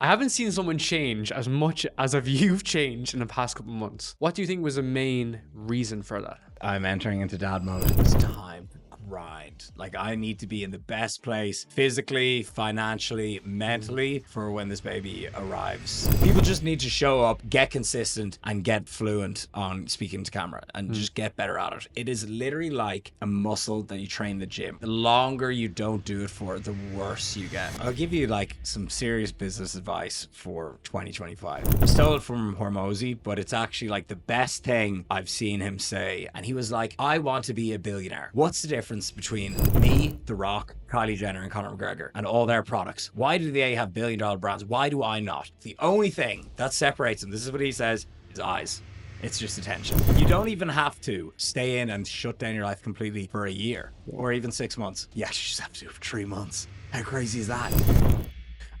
I haven't seen someone change as much as you've changed in the past couple of months. What do you think was the main reason for that? I'm entering into dad mode. It's time to grind. Like, I need to be in the best place physically, financially, mentally for when this baby arrives. People just need to show up, get consistent, and get fluent on speaking to camera and just get better at it. It is literally like a muscle that you train in the gym. The longer you don't do it for, the worse you get. I'll give you like some serious business advice for 2025. I stole it from Hormozy, but it's actually like the best thing I've seen him say. And he was like, I want to be a billionaire. What's the difference between me, The Rock, Kylie Jenner, and Conor McGregor and all their products? Why do they have billion-dollar brands? Why do I not? The only thing that separates them, this is what he says, is eyes. It's just attention. You don't even have to stay in and shut down your life completely for a year or even 6 months. Yeah, you just have to do it for 3 months. How crazy is that?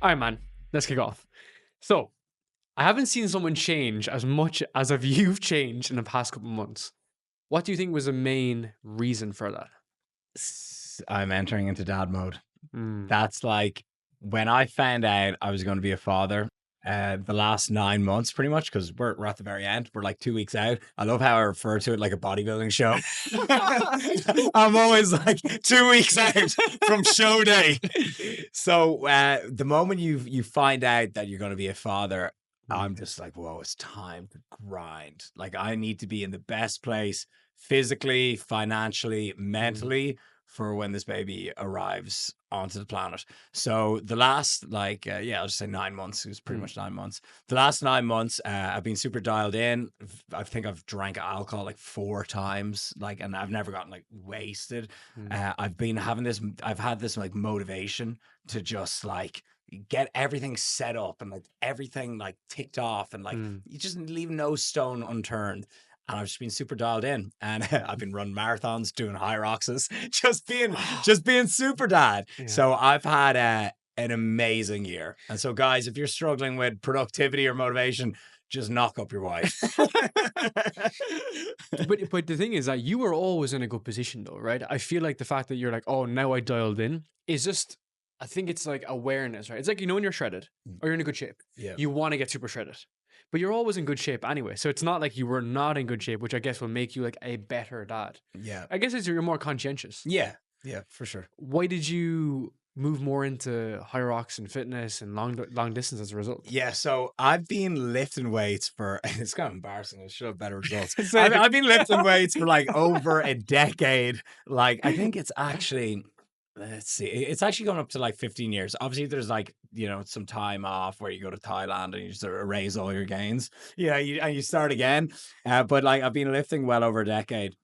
All right, man, let's kick off. So, I haven't seen someone change as much as you've changed in the past couple of months. What do you think was the main reason for that? I'm entering into dad mode. That's like when I found out I was going to be a father. The last 9 months, pretty much, because we're at the very end. We're like 2 weeks out. I love how I refer to it like a bodybuilding show. I'm always like 2 weeks out from show day. So the moment you find out that you're going to be a father, I'm just like, whoa, it's time to grind. Like, I need to be in the best place physically, financially, mentally for when this baby arrives onto the planet. So the last, I'll just say 9 months. It was pretty much 9 months. The last 9 months, I've been super dialed in. I think I've drank alcohol like 4 times, and I've never gotten like wasted. I've had this like motivation to just like get everything set up and like everything like ticked off and like you just leave no stone unturned. And I've just been super dialed in, and I've been running marathons, doing high roxes, just being super dad. Yeah. So I've had an amazing year. And so, guys, if you're struggling with productivity or motivation, just knock up your wife. But the thing is that you were always in a good position, though, right? I feel like the fact that you're like, oh, now I dialed in is just, I think it's like awareness, right? It's like, when you're shredded or you're in a good shape, you want to get super shredded. But you're always in good shape anyway. So it's not like you were not in good shape, which I guess will make you like a better dad. Yeah. I guess you're more conscientious. Yeah, for sure. Why did you move more into high rocks and fitness and long distance as a result? Yeah, so I've been lifting weights for, it's kind of embarrassing. I should have better results. I've been lifting weights for like over a decade. Like, I think it's actually, let's see, it's actually gone up to like 15 years. Obviously, there's like, some time off where you go to Thailand and you just erase all your gains. Yeah, and you start again. But like, I've been lifting well over a decade.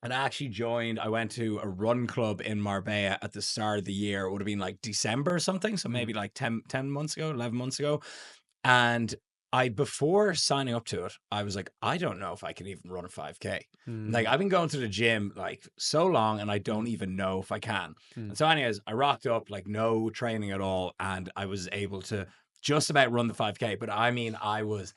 And I went to a run club in Marbella at the start of the year. It would have been like December or something. So maybe like 10 months ago, 11 months ago. And before signing up to it, I was like, I don't know if I can even run a 5K. Like, I've been going to the gym like so long and I don't even know if I can. And so anyways, I rocked up like no training at all. And I was able to just about run the 5K. But I mean, I was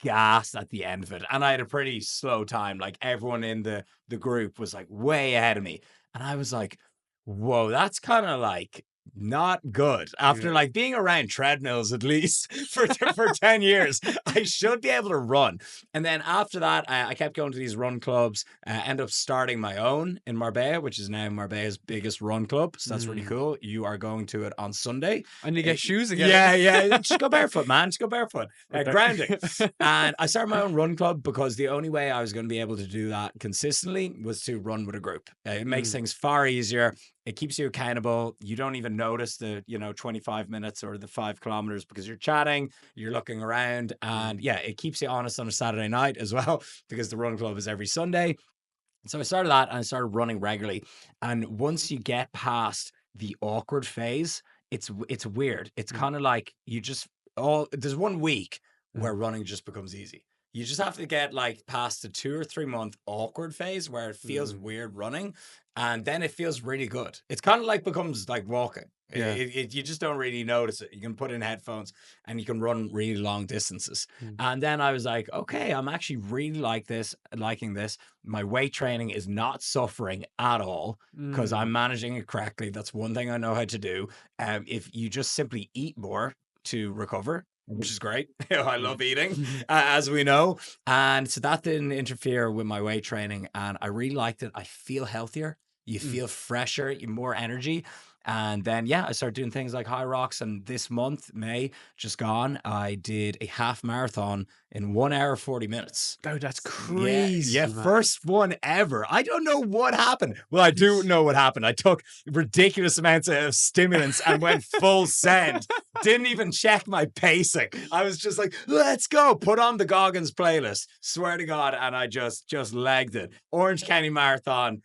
gassed at the end of it. And I had a pretty slow time. Like, everyone in the group was like way ahead of me. And I was like, whoa, that's kind of like not good. After like being around treadmills at least for 10 years, I should be able to run. And then after that, I kept going to these run clubs, end up starting my own in Marbella, which is now Marbella's biggest run club. So that's really cool. You are going to it on Sunday. And you get shoes again. Yeah. Just go barefoot, man. Just go barefoot. Grounding. And I started my own run club because the only way I was going to be able to do that consistently was to run with a group. It makes things far easier. It keeps you accountable. You don't even notice the, 25 minutes or the 5 kilometers because you're chatting, you're looking around, and yeah, it keeps you honest on a Saturday night as well because the run club is every Sunday. So I started that and I started running regularly. And once you get past the awkward phase, it's weird. It's kind of like there's 1 week where running just becomes easy. You just have to get like past the 2 or 3 month awkward phase where it feels weird running, and then it feels really good. It's kind of like becomes like walking. Yeah. You just don't really notice it. You can put in headphones and you can run really long distances. And then I was like, okay, I'm actually really liking this. My weight training is not suffering at all because I'm managing it correctly. That's one thing I know how to do. If you just simply eat more, to recover, which is great. I love eating, as we know. And so that didn't interfere with my weight training. And I really liked it. I feel healthier. You feel fresher, you more energy. And then, I started doing things like high rocks. And this month, May, just gone, I did a half marathon in 1 hour, 40 minutes. Oh, that's crazy. Yeah, first one ever. I don't know what happened. Well, I do know what happened. I took ridiculous amounts of stimulants and went full send. Didn't even check my pacing. I was just like, let's go. Put on the Goggins playlist. Swear to God. And I just legged it. Orange County Marathon.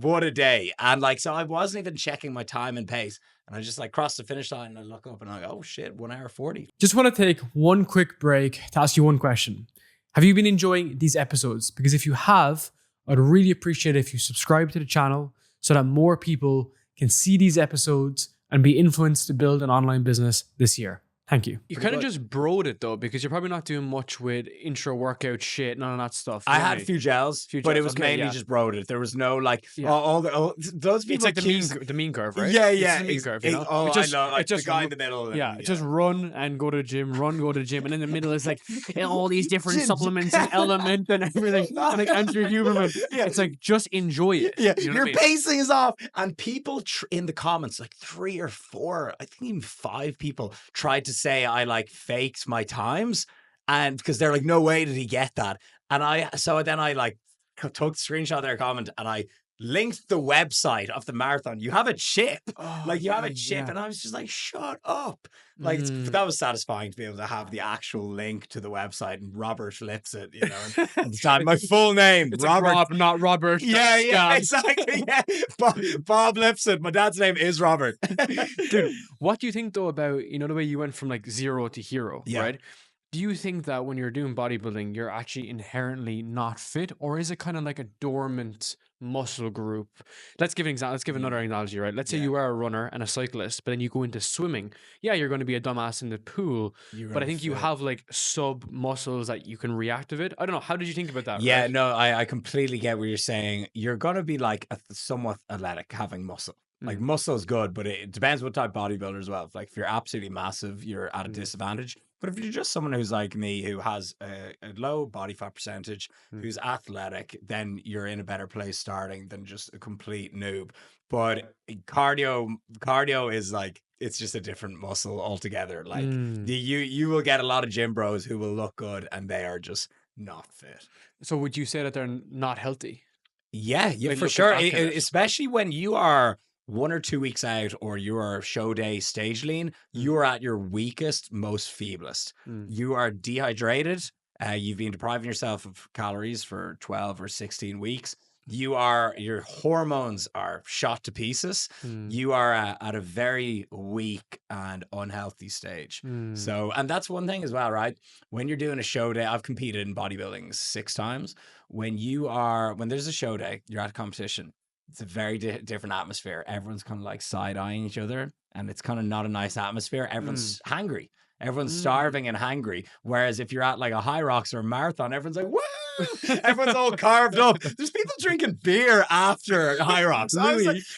What a day. And like, so I wasn't even checking my time and pace. And I just like crossed the finish line and I look up and I go, oh shit, 1 hour 40. Just want to take one quick break to ask you one question. Have you been enjoying these episodes? Because if you have, I'd really appreciate it if you subscribe to the channel so that more people can see these episodes and be influenced to build an online business this year. Thank you. You kind of just broed it though, because you're probably not doing much with intro workout shit, none of that stuff. I had a few gels, but it was mainly just broed it. There was no like, those people. It's like the mean curve, right? Yeah. It's the mean curve, you know? I know. Like the guy in the middle. Just run and go to the gym, And in the middle is like all these different supplements and elements and everything. And like Andrew Huberman. It's like, just enjoy it. Yeah. You know, your pacing is off. And people in the comments, like 3 or 4, I think even 5 people tried to say I like faked my times, and because they're like, no way did he get that. And I like took the screenshot of their comment and I linked the website of the marathon. You have a chip, and I was just like, shut up. Like that was satisfying to be able to have the actual link to the website. And Robert Lipsett, you know, at the time, my full name, it's Robert, like Rob, not Robert. Yeah, exactly. Yeah, Bob Lipsett. My dad's name is Robert. Dude, what do you think though about, you know, the way you went from like 0 to hero, right? Do you think that when you're doing bodybuilding, you're actually inherently not fit, or is it kind of like a dormant muscle group? Let's give an example. Let's give another analogy, right? Let's say you are a runner and a cyclist, but then you go into swimming. Yeah, you're going to be a dumbass in the pool, but I think you have like sub muscles that you can reactivate. I don't know. How did you think about that? Yeah, no, I completely get what you're saying. You're going to be like somewhat athletic having muscle. Like muscle is good, but it depends what type of bodybuilder as well. Like if you're absolutely massive, you're at a disadvantage. But if you're just someone who's like me, who has a low body fat percentage, who's athletic, then you're in a better place starting than just a complete noob. But cardio is like, it's just a different muscle altogether. Like you will get a lot of gym bros who will look good and they are just not fit. So would you say that they're not healthy? Yeah, for sure. Especially when you are 1 or 2 weeks out, or you are show day stage lean, you are at your weakest, most feeblest. You are dehydrated. You've been depriving yourself of calories for 12 or 16 weeks. Your hormones are shot to pieces. You are at a very weak and unhealthy stage. So, and that's one thing as well, right? When you're doing a show day, I've competed in bodybuilding 6 times. When there's a show day, you're at a competition. It's a very different atmosphere. Everyone's kind of like side-eyeing each other, and it's kind of not a nice atmosphere. Everyone's hungry. Everyone's starving and hungry. Whereas if you're at like a high rocks or a marathon, everyone's like, woo! Everyone's all carved up. There's people drinking beer after high rocks. I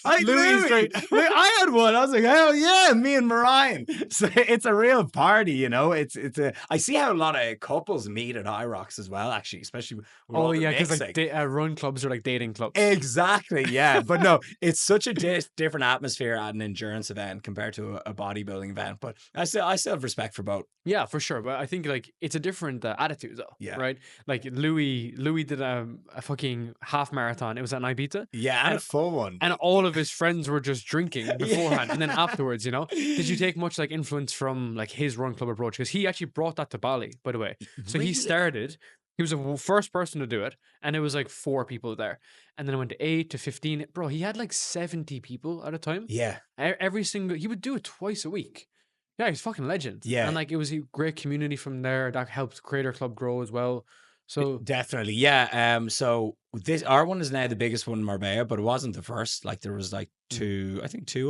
had one. I was like, hell yeah, me and Marion. So it's a real party, you know. I see how a lot of couples meet at high rocks as well, actually, especially with all the because like run clubs are like dating clubs. Exactly, yeah. But no, it's such a different atmosphere at an endurance event compared to a bodybuilding event. But I still have respect for both. Yeah, for sure. But I think like it's a different attitude though, right? Like Louis did a fucking half marathon. It was at Ibiza. Yeah, and a full one. And all of his friends were just drinking beforehand and then afterwards, you know? Did you take much like influence from like his run club approach? Because he actually brought that to Bali, by the way. So he was the first person to do it, and it was like 4 people there. And then it went to 8 to 15. Bro, he had like 70 people at a time. Yeah. He would do it twice a week. Yeah, he's fucking legend. Yeah. And like it was a great community from there that helped Creator Club grow as well. So definitely, yeah. So our one is now the biggest one in Marbella, but it wasn't the first. Like there was like 2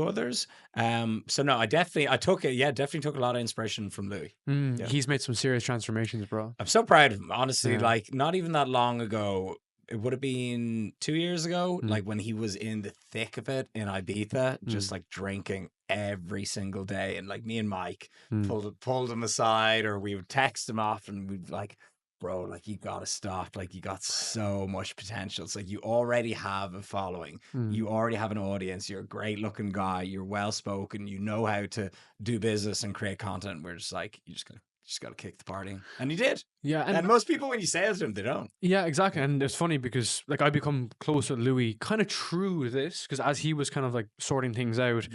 others. So no, I took it. Yeah, definitely took a lot of inspiration from Louis. Yeah. He's made some serious transformations, bro. I'm so proud of him, honestly. Yeah. Like not even that long ago. It would have been 2 years ago, like when he was in the thick of it in Ibiza, just like drinking every single day. And like me and Mike Mm. pulled him aside, or we would text him off, and we'd like, bro, like you gotta stop. Like you got so much potential. It's like you already have a following. You already have an audience. You're a great looking guy. You're well spoken. You know how to do business and create content. We're just like, you just gotta kick the party. And he did. Yeah. And most people, when you say it to them, they don't. Yeah, exactly. And it's funny because like I become close with Louis kind of through this, because as he was kind of like sorting things out,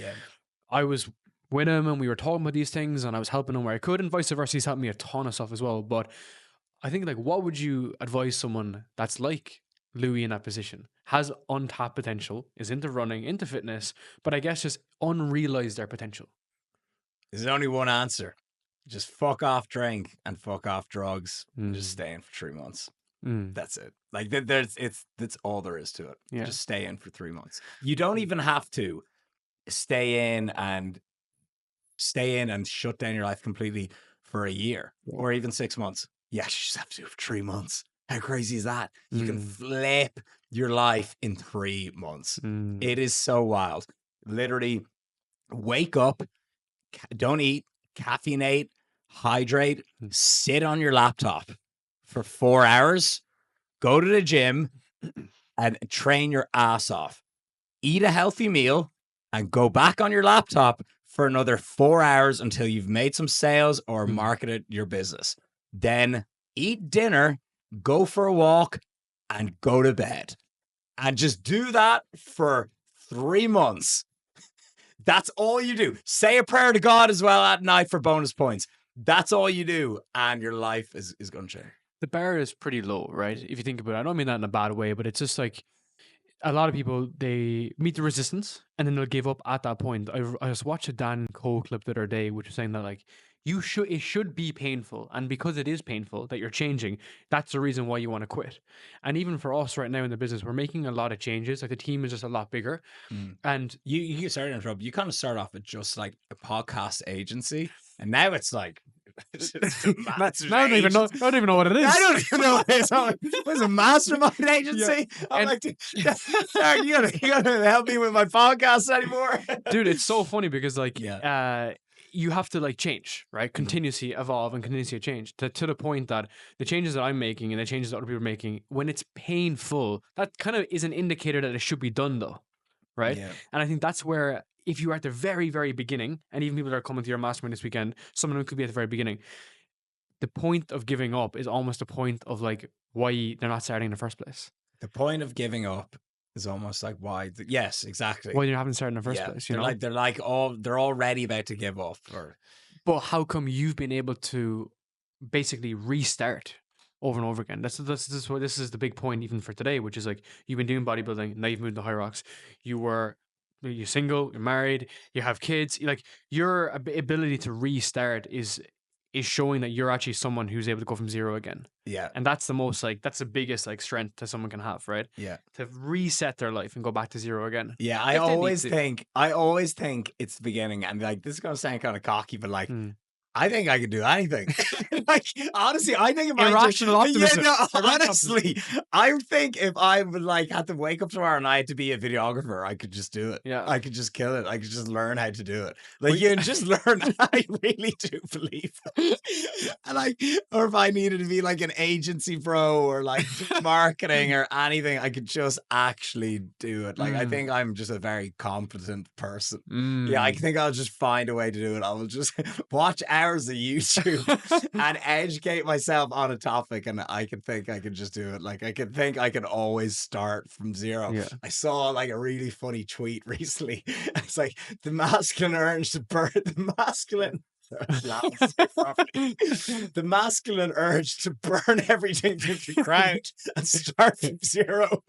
I was with him and we were talking about these things and I was helping him where I could, and vice versa. He's helped me a ton of stuff as well. But I think like, what would you advise someone that's like Louis in that position, has untapped potential, is into running, into fitness, but I guess just unrealized their potential? There's only one answer. Just fuck off drink and fuck off drugs and just stay in for 3 months. That's it. Like that's all there is to it. Yeah. Just stay in for 3 months. You don't even have to stay in and shut down your life completely for a year or even 6 months. Yeah, you just have to do it for 3 months. How crazy is that? You can flip your life in 3 months. It is so wild. Literally, wake up, don't eat, caffeinate, hydrate, sit on your laptop for 4 hours, go to the gym and train your ass off. Eat a healthy meal and go back on your laptop for another 4 hours until you've made some sales or marketed your business. Then eat dinner, go for a walk, and go to bed. And just do that for 3 months. That's all you do. Say a prayer to God as well at night for bonus points. That's all you do, and your life is going to change. The bar is pretty low, right? If you think about it, I don't mean that in a bad way, but it's just like a lot of people, they meet the resistance and then they'll give up at that point. I just watched a Dan Cole clip the other day, which was saying that like it should be painful, and because it is painful that you're changing, that's the reason why you want to quit. And even for us right now in the business, we're making a lot of changes. Like the team is just a lot bigger, and you started in trouble. You kind of start off with just like a podcast agency, and now it's like. I don't even know what it is. I don't even know what it is. What's a mastermind agency? Yeah. I'm like, sorry, you gotta help me with my podcast anymore, dude. It's so funny because like, you have to like change, right? Continuously evolve and continuously change to the point that the changes that I'm making and the changes that other people are making, when it's painful, that kind of is an indicator that it should be done though, right? Yeah. And I think that's where, if you are at the very, very beginning, and even people that are coming to your mastermind this weekend, some of them could be at the very beginning, the point of giving up is almost a point of like why they're not starting in the first place. The point of giving up is almost like why. Yes, exactly. Why you haven't started in the first place. You know, they're already about to give up. But how come you've been able to basically restart over and over again? This is the big point even for today, which is like you've been doing bodybuilding, now you've moved to High Rocks. You're single, you're married, you have kids. Like your ability to restart is showing that you're actually someone who's able to go from zero again. Yeah. And that's the biggest like strength that someone can have, right? Yeah. To reset their life and go back to zero again. Yeah. I always think it's the beginning, and like this is gonna sound kind of cocky, but like I think I could do anything. Like honestly, I think if irrational optimism. Yeah, no, honestly, I think if I would like had to wake up tomorrow and I had to be a videographer, I could just do it. Yeah, I could just kill it. I could just learn how to do it. Like you just learn. I really do believe. And like, or if I needed to be like an agency pro or like marketing or anything, I could just actually do it. Like I think I'm just a very competent person. Yeah, I think I'll just find a way to do it. I will just watch hours of YouTube and educate myself on a topic, and I can think I can just do it. Like I can think I can always start from zero. Yeah. I saw like a really funny tweet recently. It's like the masculine urge to burn the masculine urge to burn everything to the ground and start from zero.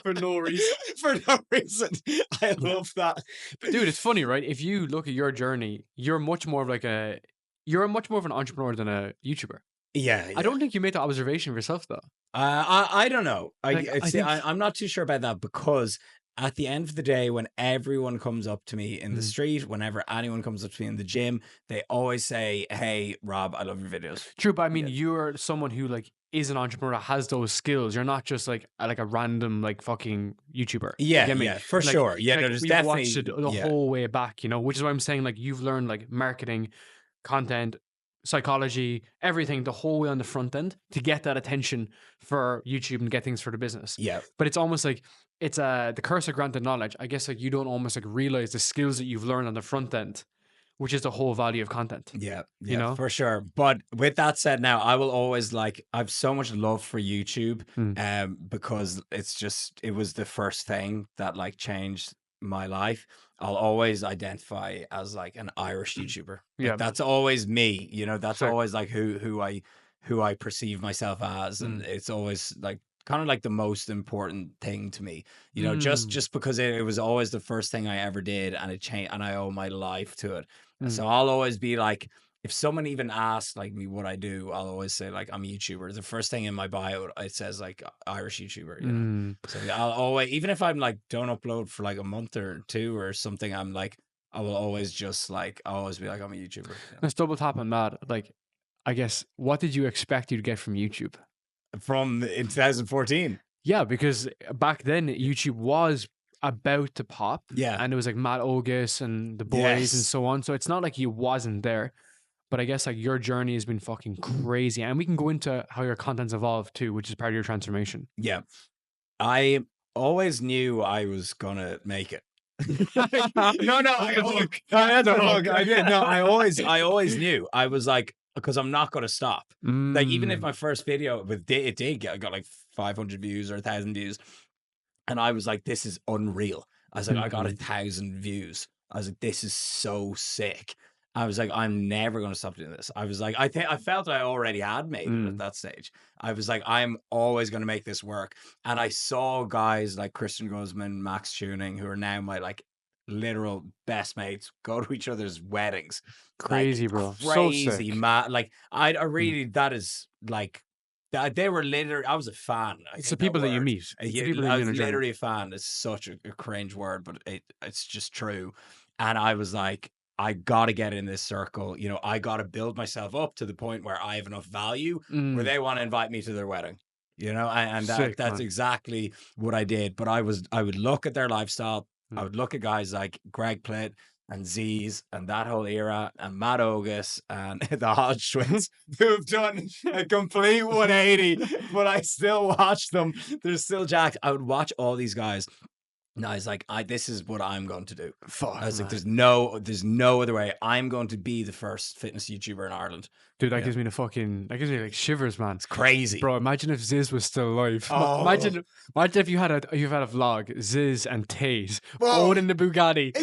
For no reason. For no reason. I love that. But dude, it's funny, right? If you look at your journey, you're much more of an entrepreneur than a YouTuber. Yeah. I don't think you made the observation of yourself though. I don't know. I'm not too sure about that, because at the end of the day, when everyone comes up to me in the street, whenever anyone comes up to me in the gym, they always say, "Hey, Rob, I love your videos." True, but I mean, you're someone who like is an entrepreneur, has those skills. You're not just like a random like fucking YouTuber. Yeah, You get me? yeah, for Like, sure. Yeah, like no, there's we've definitely watched it the whole way back, you know, which is why I'm saying like you've learned like marketing, content, psychology, everything the whole way on the front end to get that attention for YouTube and get things for the business. Yeah. But it's almost like it's the curse of granted knowledge. I guess like you don't almost like realize the skills that you've learned on the front end, which is the whole value of content. Yeah, you know, for sure. But with that said, now I will always I've so much love for YouTube, because it was the first thing that like changed my life. I'll always identify as like an Irish YouTuber. Like, that's always me. You know, that's always like who I perceive myself as, and it's always like kind of like the most important thing to me. You know, just because it was always the first thing I ever did, and it changed, and I owe my life to it. So I'll always be like, if someone even asks like me what I do, I'll always say like I'm a YouTuber. The first thing in my bio, it says like Irish YouTuber, you know. So I'll always, even if I'm like don't upload for like a month or two or something, I'm like, I will always just like, I'll always be like, I'm a YouTuber. Let's double tap on that. Like, I guess, what did you expect you'd get from YouTube? From in 2014. Yeah, because back then YouTube was about to pop. Yeah. And it was like Matt Ogus and the boys and so on. So it's not like he wasn't there. But I guess like your journey has been fucking crazy. And we can go into how your content's evolved too, which is part of your transformation. Yeah. I always knew I was gonna make it. I always knew. I was like, because I'm not gonna stop. Like, even if my first video got like 500 views or 1,000 views, and I was like, this is unreal. I was like, I got 1,000 views. I was like, this is so sick. I was like, I'm never going to stop doing this. I was like, I felt I already had made it at that stage. I was like, I'm always going to make this work. And I saw guys like Christian Guzman, Max Tuning, who are now my like literal best mates, go to each other's weddings. Crazy, like, bro. Crazy, so man. Like, I really, that is like, they were literally, I was a fan. It's the people that you meet. I was literally a fan. It's such a cringe word, but it's just true. And I was like, I got to get in this circle. You know, I got to build myself up to the point where I have enough value where they want to invite me to their wedding. You know, and that's exactly what I did. But I would look at their lifestyle. I would look at guys like Greg Plitt and Z's and that whole era and Matt Ogus and the Hodge twins who've done a complete 180, but I still watch them. They're still jacked. I would watch all these guys. And I was like, this is what I'm going to do. I was like, there's no other way. I'm going to be the first fitness YouTuber in Ireland. Dude, that gives me that gives me like shivers, man. It's crazy. Bro, imagine if Ziz was still alive. Oh. Imagine if you've had a vlog, Ziz and Tate owning the Bugatti.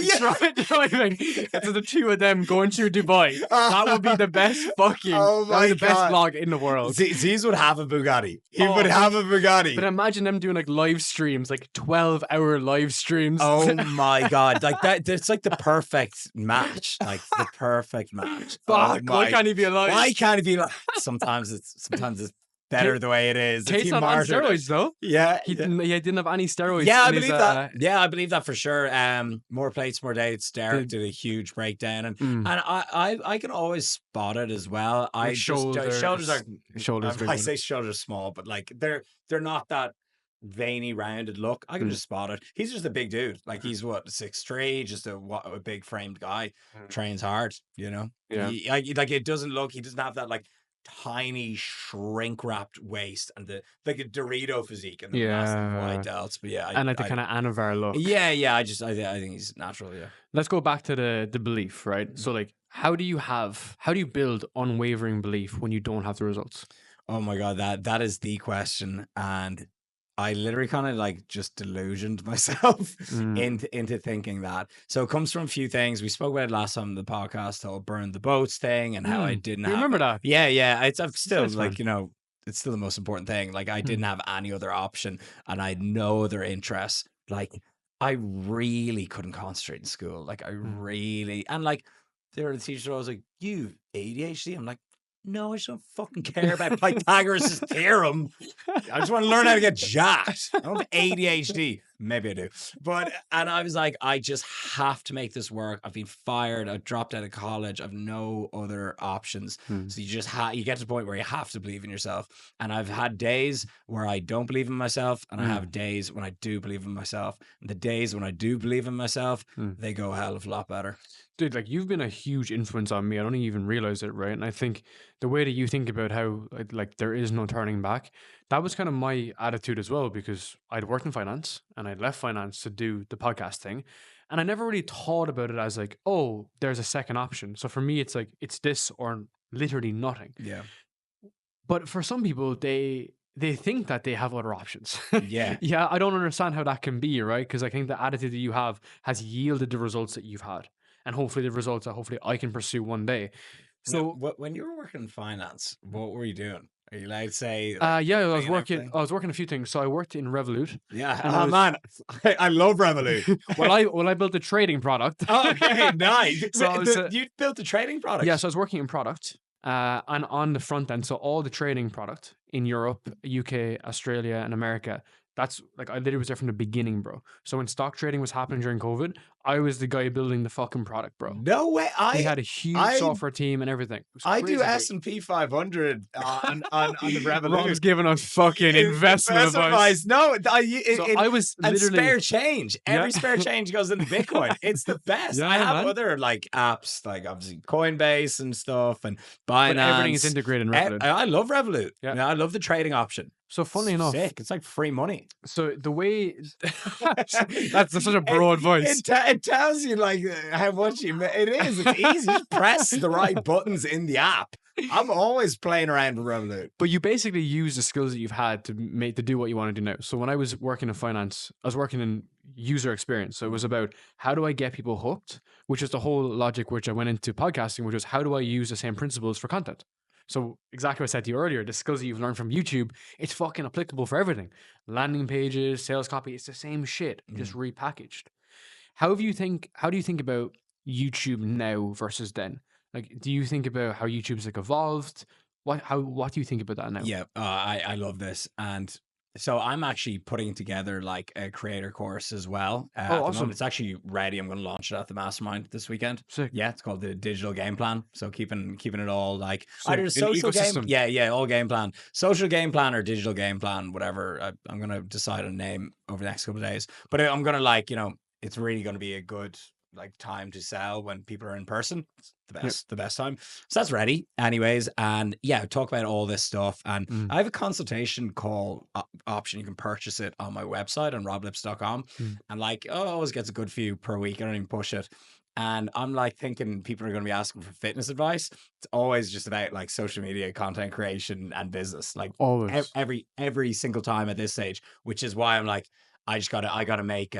Driving. It's the two of them going through Dubai. That would be the best fucking best vlog in the world. Ziz would have a Bugatti. He would have a Bugatti. But imagine them doing like live streams, like 12-hour live streams. Oh my God. Like that, it's like the perfect match. Like the perfect match. Fuck, why can't he be alive? Why can't he be alive? Sometimes it's better the way it is. Tate's not on steroids though. Yeah. He didn't have any steroids. Yeah, I believe that. Yeah, I believe that for sure. More plates, more dates. Derek did a huge breakdown, and I can always spot it as well. Shoulders are I say shoulders small, but like they're not that veiny rounded look. I can just spot it. He's just a big dude. Like he's 6'3", just a big framed guy. Trains hard, you know. Yeah. He it doesn't look. He doesn't have that like tiny shrink wrapped waist and the like a Dorito physique and the massive white delts. But yeah, and like the kind of Anavar look. Yeah. I think he's natural. Yeah. Let's go back to the belief, right? So like, how do you build unwavering belief when you don't have the results? Oh my God, that is the question. And I literally kind of like just delusioned myself into thinking that. So it comes from a few things. We spoke about it last time on the podcast, the whole burn the boats thing and how I didn't remember that? Yeah. It's still like, you know, it's still the most important thing. Like I didn't have any other option and I had no other interests. Like I really couldn't concentrate in school. Like I really, and like there were the teachers I was like, you ADHD? I'm like, no, I just don't fucking care about Pythagoras' theorem. I just want to learn how to get jacked. I don't have ADHD. Maybe I do. But, and I was like, I just have to make this work. I've been fired. I dropped out of college. I've no other options. So you just you get to the point where you have to believe in yourself. And I've had days where I don't believe in myself, and I have days when I do believe in myself. And the days when I do believe in myself, they go a hell of a lot better. Dude, like, you've been a huge influence on me. I don't even realize it, right? And I think the way that you think about how, like, there is no turning back, that was kind of my attitude as well, because I'd worked in finance and I'd left finance to do the podcast thing. And I never really thought about it as like, oh, there's a second option. So for me, it's like, it's this or literally nothing. Yeah. But for some people, they think that they have other options. Yeah. Yeah, I don't understand how that can be, right? Because I think the attitude that you have has yielded the results that you've had. And hopefully the results that hopefully I can pursue one day. So when you were working in finance, what were you doing? Are you allowed to say? yeah, I was working a few things. So I worked in Revolut. Yeah. Oh man, I love Revolut. I built a trading product. Oh, okay, nice. So you built a trading product. Yeah, so I was working in product. And on the front end, so all the trading product in Europe, UK, Australia, and America, that's like, I literally was there from the beginning, bro. So when stock trading was happening during COVID, I was the guy building the fucking product, bro. No way. We had a huge software team and everything. I do S&P 500 on the Revolut. Rob's giving us fucking investment advice. No, I was and literally spare change. Every spare change goes into Bitcoin. It's the best. Yeah, I have man. other like apps, like obviously Coinbase and stuff, and Binance. But everything is integrated in Revolut. I love Revolut. Yeah. I love the trading option. So funny enough, sick. It's like free money. So the way that's such a broad voice. It tells you like how much you. It is. It's easy. Just press the right buttons in the app. I'm always playing around with Revolut. But you basically use the skills that you've had to do what you want to do now. So when I was working in finance, I was working in user experience. So it was about, how do I get people hooked, which is the whole logic which I went into podcasting, which was, how do I use the same principles for content? So exactly what I said to you earlier, the skills that you've learned from YouTube, it's fucking applicable for everything. Landing pages, sales copy, it's the same shit, just repackaged. How do you think about YouTube now versus then? Like, do you think about how YouTube's like evolved? What do you think about that now? Yeah, I love this. And so I'm actually putting together like a creator course as well. Awesome. It's actually ready. I'm going to launch it at the mastermind this weekend. Sick. Yeah, it's called the Digital Game Plan. So keeping it all like either social game. Yeah, all game plan. Social game plan or digital game plan, whatever. I'm going to decide on a name over the next couple of days. But I'm going to like, it's really going to be a good like time to sell when people are in person. It's the best time. So that's ready anyways. And yeah, talk about all this stuff. And I have a consultation call option. You can purchase it on my website on roblipsett.com. And like, always gets a good few per week. I don't even push it. And I'm like thinking people are going to be asking for fitness advice. It's always just about like social media, content creation, and business. Like always, every single time at this stage, which is why I'm like, I gotta make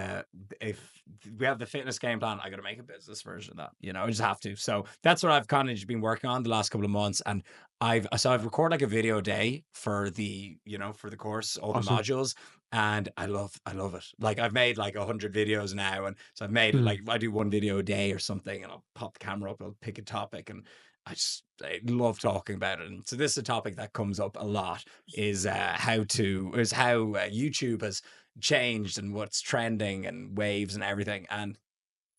if we have the fitness game plan, I gotta make a business version of that. I just have to. So that's what I've kind of just been working on the last couple of months. And I've recorded like a video a day for the, for the course, all the modules. And I love it. Like I've made like 100 videos now. And so I've made like, I do one video a day or something, and I'll pop the camera up, I'll pick a topic, and I love talking about it. And so this is a topic that comes up a lot, is how YouTube has changed and what's trending and waves and everything. And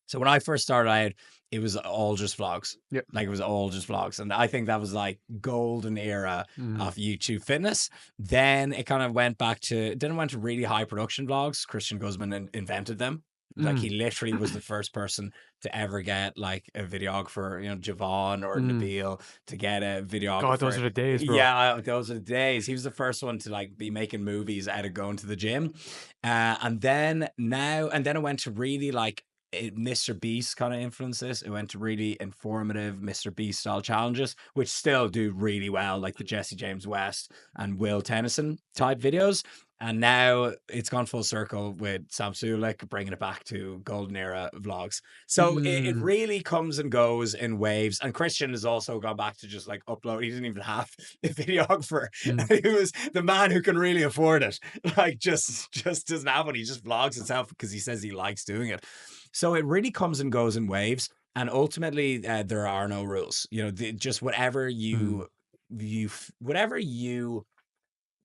so when I first started out, it was all just vlogs. Yep. Like it was all just vlogs. And I think that was like golden era of YouTube fitness. Then it kind of went to really high production vlogs. Christian Guzman invented them. Like he literally was the first person to ever get like a videographer, Javon or Nabil, to get a videographer. God, those are the days, bro. Yeah, those are the days. He was the first one to like be making movies out of going to the gym. And then it went to really like Mr. Beast kind of influenced this. It went to really informative Mr. Beast style challenges, which still do really well, like the Jesse James West and Will Tennyson type videos. And now it's gone full circle with Sam Sulek, bringing it back to golden era vlogs. So it really comes and goes in waves. And Christian has also gone back to just like upload. He didn't even have a videographer. He was the man who can really afford it. Like just doesn't have one. He just vlogs himself because he says he likes doing it. So it really comes and goes in waves. And ultimately, there are no rules. Just whatever you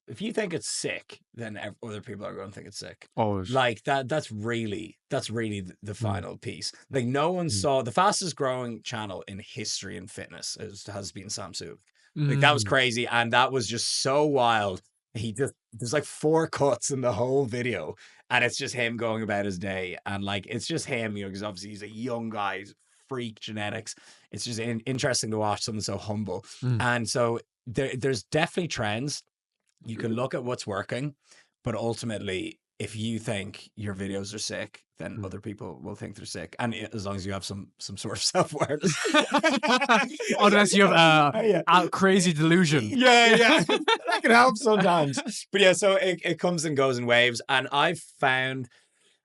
if you think it's sick, then other people are going to think it's sick. Always. Like that's really the final piece. Like no one saw the fastest growing channel in history in fitness has been Sam Suk. Like that was crazy. And that was just so wild. There's like 4 cuts in the whole video, and it's just him going about his day. And like, it's just him, you know, because obviously he's a young guy, freak genetics. It's just interesting to watch someone so humble. And so there's definitely trends. You can look at what's working, but ultimately, if you think your videos are sick, then other people will think they're sick. And as long as you have some sort of self-awareness. Unless you have a crazy delusion. Yeah. That can help sometimes. But yeah, so it comes and goes in waves. And I've found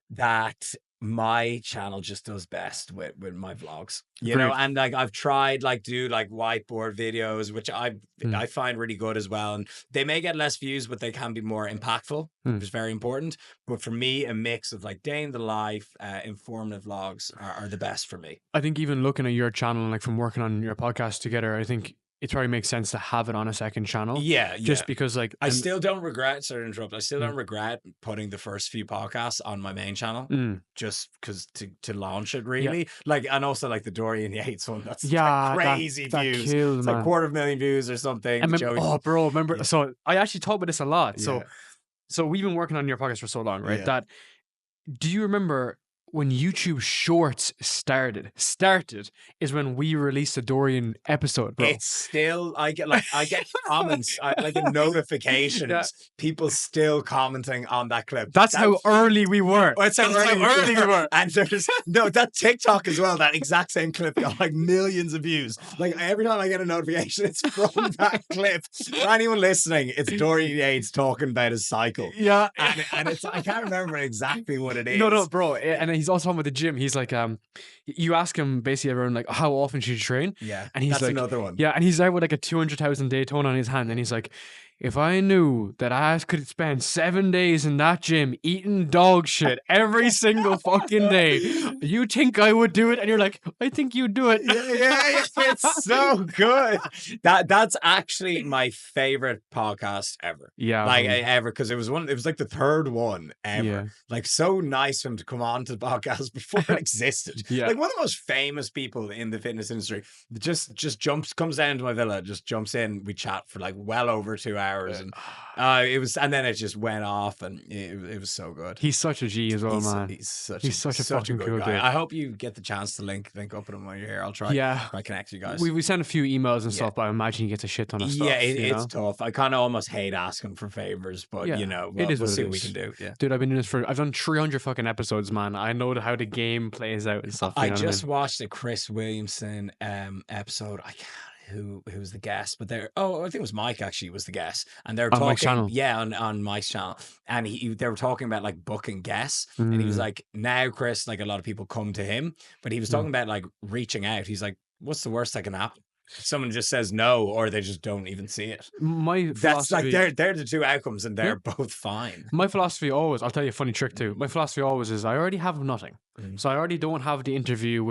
that my channel just does best with my vlogs, you know, and like I've tried like do like whiteboard videos, which I find really good as well, and they may get less views, but they can be more impactful, which is very important. But for me, a mix of like day in the life, informative vlogs are the best for me. I think even looking at your channel and like from working on your podcast together, I think it probably makes sense to have it on a second channel. Yeah. Just because like I still don't regret, sorry to interrupt, I still don't regret putting the first few podcasts on my main channel just because to launch it really. Like, and also like the Dorian Yates one, that's like crazy views. Killed, it's man. like 250,000 views or something. Remember, so I actually talk about this a lot. So we've been working on your podcast for so long, right? That do you remember when YouTube Shorts started is when we released the Dorian episode, bro. It's still, I get comments, like notifications, people still commenting on that clip. That's how early we were. That's how early we were. And there's, that TikTok as well, that exact same clip got like millions of views. Like every time I get a notification, it's from that clip. For anyone listening, it's Dorian Yates talking about his cycle. Yeah. And it's, I can't remember exactly what it is. No, bro. And he's also talking about the gym. He's like, you ask him basically everyone like, how often should you train? Yeah. And he's that's like, another one. Yeah. And he's out with like a 200,000 Daytona on his hand. And he's like, if I knew that I could spend 7 days in that gym eating dog shit every single fucking day, you think I would do it? And you're like, I think you'd do it. Yeah, it's so good. That's actually my favorite podcast ever. Yeah, like ever, because it was like the third one ever. Yeah. Like so nice for him to come on to the podcast before it existed. Yeah. Like one of the most famous people in the fitness industry just comes down to my villa, just jumps in. We chat for like well over 2 hours. And and then it just went off, and it was so good. He's such a G as well, man. He's such a fucking cool guy. dude. I hope you get the chance to link up with him while you're here. I'll try connect you guys. We sent a few emails and stuff, but I imagine he gets a shit ton of stuff. Yeah, it's tough. I kind of almost hate asking for favors, but you know, we'll see what we can do. Yeah, dude, I've been doing this I've done 300 fucking episodes, man. I know how the game plays out and stuff. I just watched the Chris Williamson episode. I can't. Who was the guest, but I think it was Mike actually was the guest, and they were talking, Mike's channel. on Mike's channel, and they were talking about like booking guests, and he was like, now Chris, like a lot of people come to him, but he was talking about like reaching out. He's like, what's the worst that can happen? Someone just says no, or they just don't even see it. That's like they're the two outcomes, and they're both fine. My philosophy always, I'll tell you a funny trick too. My philosophy always is I already have nothing, so I already don't have the interview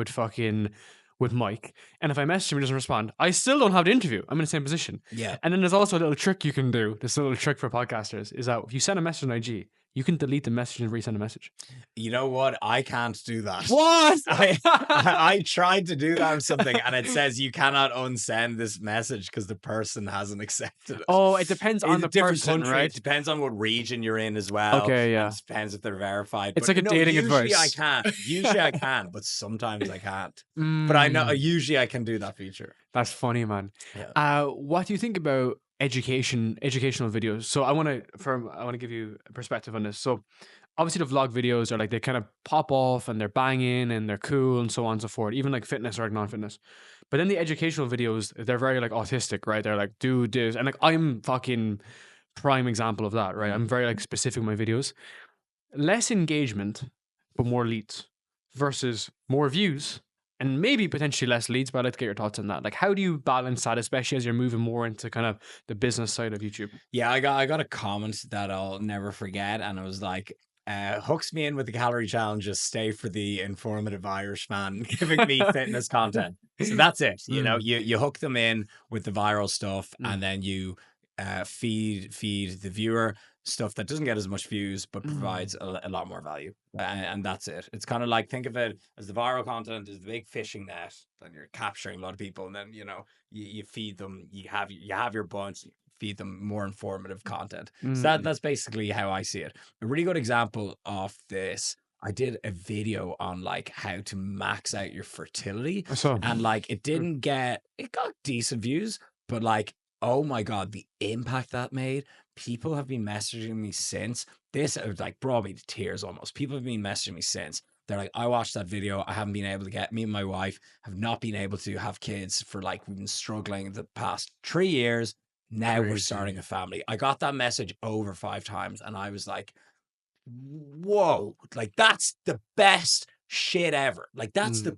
with Mike, and if I message him, he doesn't respond, I still don't have the interview. I'm in the same position. Yeah. And then there's also a little trick you can do. This little trick for podcasters is that if you send a message on IG, you can delete the message and resend a message. You know what? I can't do that. What? I tried to do that or something, and it says you cannot unsend this message because the person hasn't accepted it. Oh, it depends on the person, country, right? It depends on what region you're in as well. Okay, yeah. It depends if they're verified. It's like a dating advice. Usually I can, but sometimes I can't. But I know usually I can do that feature. That's funny, man. Yeah. What do you think about educational videos? So I want to give you a perspective on this. So obviously the vlog videos are like, they kind of pop off and they're banging and they're cool and so on and so forth, even like fitness or like non-fitness. But then the educational videos, they're very like autistic, right? They're like, do this, and like I'm fucking prime example of that, right? I'm very like specific in my videos. Less engagement but more leads versus more views and maybe potentially less leads, but I'd like to get your thoughts on that. Like, how do you balance that, especially as you're moving more into kind of the business side of YouTube? Yeah, I got a comment that I'll never forget, and it was like, hooks me in with the calorie challenges, stay for the informative Irish man giving me fitness content. So that's it. You know, you hook them in with the viral stuff, and then you feed the viewer stuff that doesn't get as much views but provides a lot more value, and that's it. It's kind of like, think of it as the viral content is the big fishing net, and you're capturing a lot of people, and then you feed them, you have your bunch, you feed them more informative content. So that's basically how I see it. A really good example of this, I did a video on like how to max out your fertility, and like it got decent views, but like, oh my God, the impact that made. People have been messaging me since. This like brought me to tears almost. People have been messaging me since. They're like, I watched that video. I haven't been able to me and my wife have not been able to have kids for like, we've been struggling the past 3 years. Now we're starting a family. I got that message over 5 times, and I was like, whoa, like that's the best shit ever. Like that's the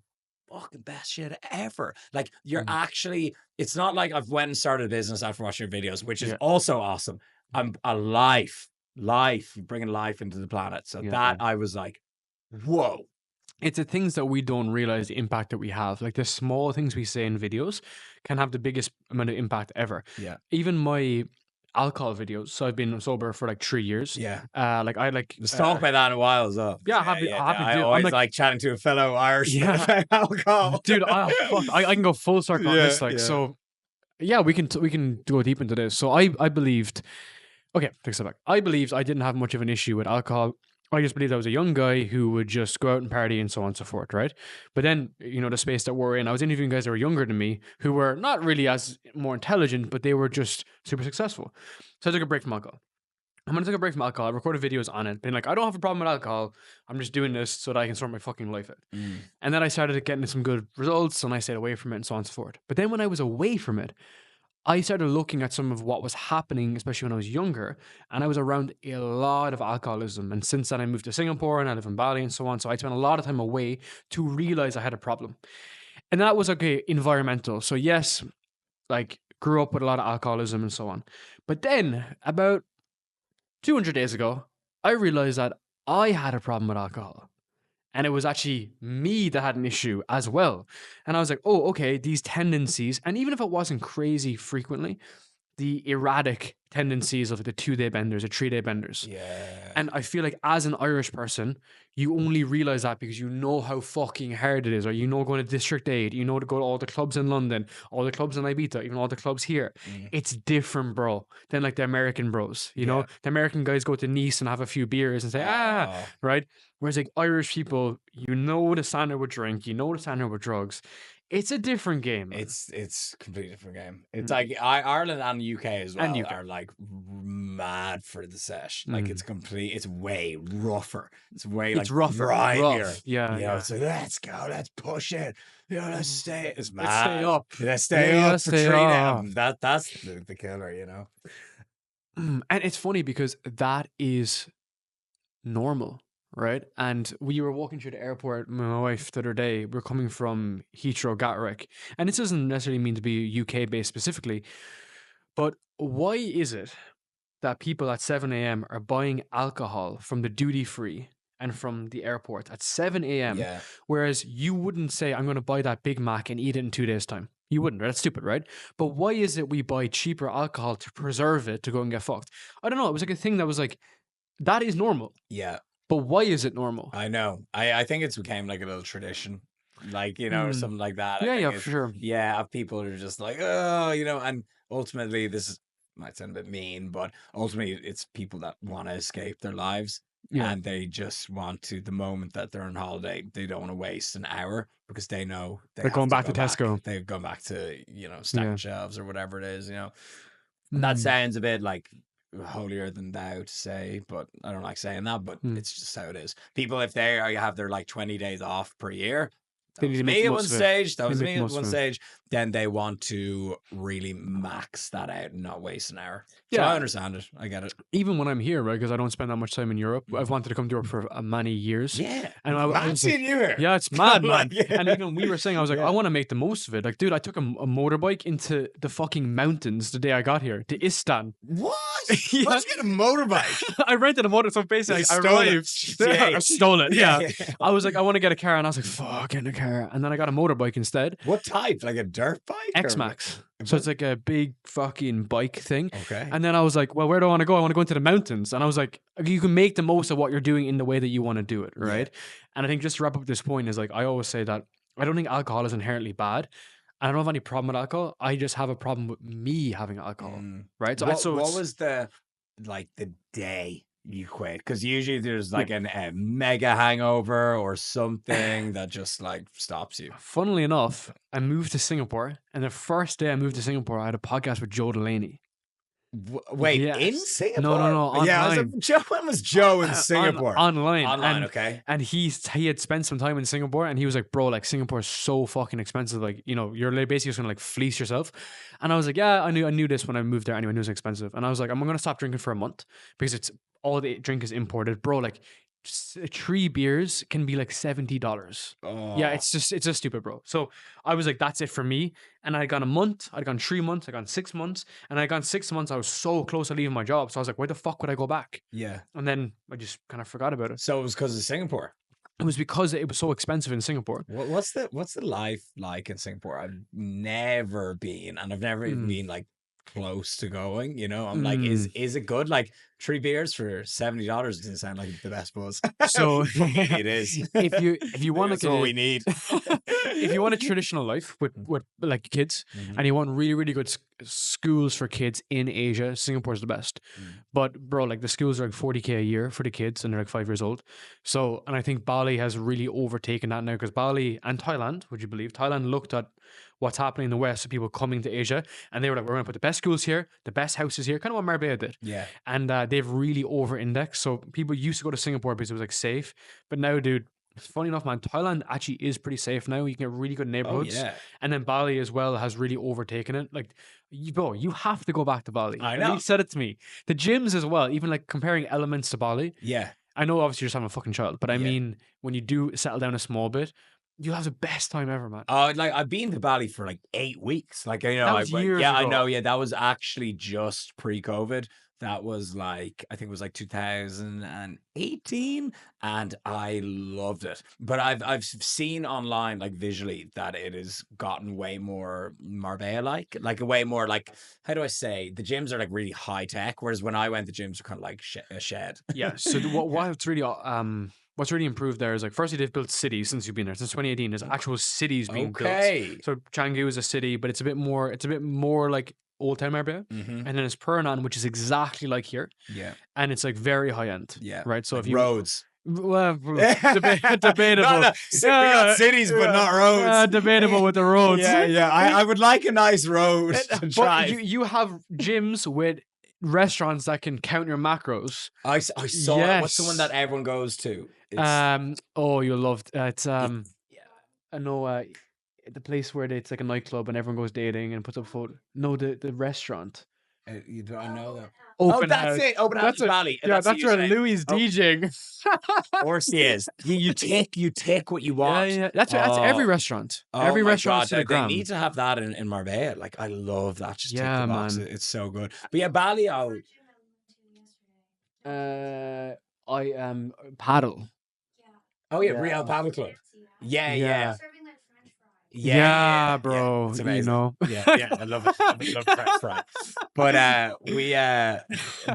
fucking best shit ever. Like you're actually, it's not like I've went and started a business after watching your videos, which is also awesome. I'm a life, bringing life into the planet. So that I was like, whoa. It's the things that we don't realize the impact that we have. Like the small things we say in videos can have the biggest amount of impact ever. Yeah. Even my alcohol videos. So I've been sober for like 3 years. Yeah. Let's talk about that in a while as well. Yeah, happy to. I always like chatting to a fellow Irishman about alcohol. Dude, I can go full circle on this. So yeah, we can go deep into this. So I believed, okay, take a step back. I believed I didn't have much of an issue with alcohol. I just believed I was a young guy who would just go out and party and so on and so forth, right? But then, the space that we're in, I was interviewing guys that were younger than me who were not really as more intelligent, but they were just super successful. So I took a break from alcohol. I'm going to take a break from alcohol. I recorded videos on it, being like, I don't have a problem with alcohol. I'm just doing this so that I can sort my fucking life out. And then I started getting some good results, and I stayed away from it and so on and so forth. But then when I was away from it, I started looking at some of what was happening, especially when I was younger, and I was around a lot of alcoholism. And since then, I moved to Singapore and I live in Bali and so on. So I spent a lot of time away to realize I had a problem. And that was environmental. So yes, like grew up with a lot of alcoholism and so on. But then about 200 days ago, I realized that I had a problem with alcohol. And it was actually me that had an issue as well. And I was like, oh, okay, these tendencies, and even if it wasn't crazy frequently, the erratic tendencies of the 2-day benders or 3-day benders. Yeah. And I feel like as an Irish person, you only realize that because you know how fucking hard it is, or going to District 8, to go to all the clubs in London, all the clubs in Ibiza, even all the clubs here. It's different, bro, than like the American bros. You know, the American guys go to Nice and have a few beers and say, right? Whereas like Irish people, the standard with drink, the standard with drugs. It's a different game. It's a completely different game. It's like Ireland and the UK as well are like mad for the sesh. Like it's way rougher. It's way like rougher, rough. Yeah. It's like, let's go, let's push it. Let's stay. It's mad. Let's stay up. Let's stay up for 3 days. That's the killer, And it's funny because that is normal. Right. And we were walking through the airport, my wife, the other day. We're coming from Heathrow, Gatwick. And this doesn't necessarily mean to be UK based specifically. But why is it that people at 7 a.m. are buying alcohol from the duty free and from the airport at 7 a.m.? Yeah. Whereas you wouldn't say, I'm going to buy that Big Mac and eat it in 2 days' time. You wouldn't. That's stupid, right? But why is it we buy cheaper alcohol to preserve it to go and get fucked? I don't know. It was like a thing that was like, that is normal. Yeah. But why is it normal? I know. I think it's became like a little tradition, like, or something like that. Yeah, for sure. Yeah, people are just like, oh, and ultimately might sound a bit mean, but ultimately it's people that want to escape their lives. Yeah. And they just want to, the moment that they're on holiday, they don't want to waste an hour because they know they're going back to Tesco. They've gone back to, stacking shelves or whatever it is, That sounds a bit like holier than thou to say, but I don't like saying that, but it's just how it is. People, if they have their like 20 days off per year, that was me at one stage, then they want to really max that out and not waste an hour. So I understand it. I get it. Even when I'm here, right, because I don't spend that much time in Europe. I've wanted to come to Europe for many years. Yeah. And I've seen you here. Yeah, it's mad, man. And even we were saying, I was like, I want to make the most of it. Like, dude, I took a motorbike into the fucking mountains the day I got here, to Istan. What? How'd you get a motorbike? I rented a motor, so basically I arrived. I stole it. Yeah. I was like, I want to get a car, and I was like, fuck, getting a car. And then I got a motorbike instead. What type? Like a dirt bike? X-Max. So it's like a big fucking bike thing. Okay. And then I was like, well, where do I want to go? I want to go into the mountains. And I was like, you can make the most of what you're doing in the way that you want to do it, right? And I think just to wrap up this point is like, I always say that I don't think alcohol is inherently bad. I don't have any problem with alcohol. I just have a problem with me having alcohol, right? So what was the day you quit? Because usually there's like a mega hangover or something that just like stops you. Funnily enough, I moved to Singapore, and the first day I moved to Singapore, I had a podcast with Joe Delaney. Wait, in Singapore? No, online. Yeah, I was like, Joe, when was Joe in Singapore? Online, okay. And he had spent some time in Singapore, and he was like, bro, like Singapore is so fucking expensive. Like, you know, you're basically just gonna like fleece yourself. And I was like, yeah, I knew this when I moved there anyway. I knew it was expensive. And I was like, I'm gonna stop drinking for a month because it's all the drink is imported, bro. Like 3 beers can be like $70. Yeah, it's just stupid, bro. So I was like, that's it for me. And I'd gone a month, I'd gone 3 months, I'd gone 6 months, and I'd gone 6 months. I was so close to leaving my job. So I was like, why the fuck would I go back? Yeah. And then I just kind of forgot about it. So it was because of Singapore. It was because it was so expensive in Singapore. What's the life like in Singapore? I've never been, and I've never even been like close to going, you know. I'm like, is it good? Like 3 beers for $70 doesn't sound like the best buzz. So it is. If you want that's what we need. If you want a traditional life with like kids, and you want really, really good schools for kids in Asia, Singapore's the best. But bro, like the schools are like 40K a year for the kids, and they're like 5 years old. So, and I think Bali has really overtaken that now, because Bali and Thailand, would you believe, Thailand looked at what's happening in the West of people coming to Asia, and they were like, we're going to put the best schools here, the best houses here, kind of what Marbella did. Yeah. And they've really over-indexed. So people used to go to Singapore because it was like safe, but now, dude, funny enough, man, Thailand actually is pretty safe now. You can get really good neighborhoods. Oh, yeah. And then Bali as well has really overtaken it. Like, bro, you have to go back to Bali. I know. He said it to me. The gyms as well, even like comparing elements to Bali. Yeah. I know obviously you're just having a fucking child, but I mean, when you do settle down a small bit, you'll have the best time ever, man. Like I've been to Bali for like 8 weeks. Like, you know, That was years ago. I know. Yeah, that was actually just pre-COVID. That was like, I think it was like 2018, and I loved it. But I've seen online, like visually, that it has gotten way more Marbella-like, like a way more like, how do I say? The gyms are like really high tech, whereas when I went, the gyms are kind of like a shed. Yeah. So what's really improved there is like, firstly, they've built cities since you've been there. Since 2018, there's actual cities being built. So Canggu is a city, but it's a bit more like Old Town Marbella. And then it's Puranan, which is exactly like here. Yeah. And it's like very high end. Yeah. Right. So like if you roads. Well, debatable. No. We got cities, but not roads. Debatable with the roads. Yeah. I would like a nice road to try. But you have gyms with restaurants that can count your macros. I saw it. What's the one that everyone goes to? You'll love it's I know the place where it's like a nightclub and everyone goes dating and puts up photo. No, the restaurant. I know that. Open that's House. it. Open House Valley. Yeah, that's where Louis is DJing. Of course he is. You take what you want. Yeah. That's every restaurant. Every restaurant. They need to have that in Marbella. Like, I love that. Just tick the box. Man. It's so good. But yeah, Bali. I paddle. Oh yeah, Real Paddle Club. Yeah. Yeah, bro. It's amazing. You know. Yeah, I love it. I love French fry. But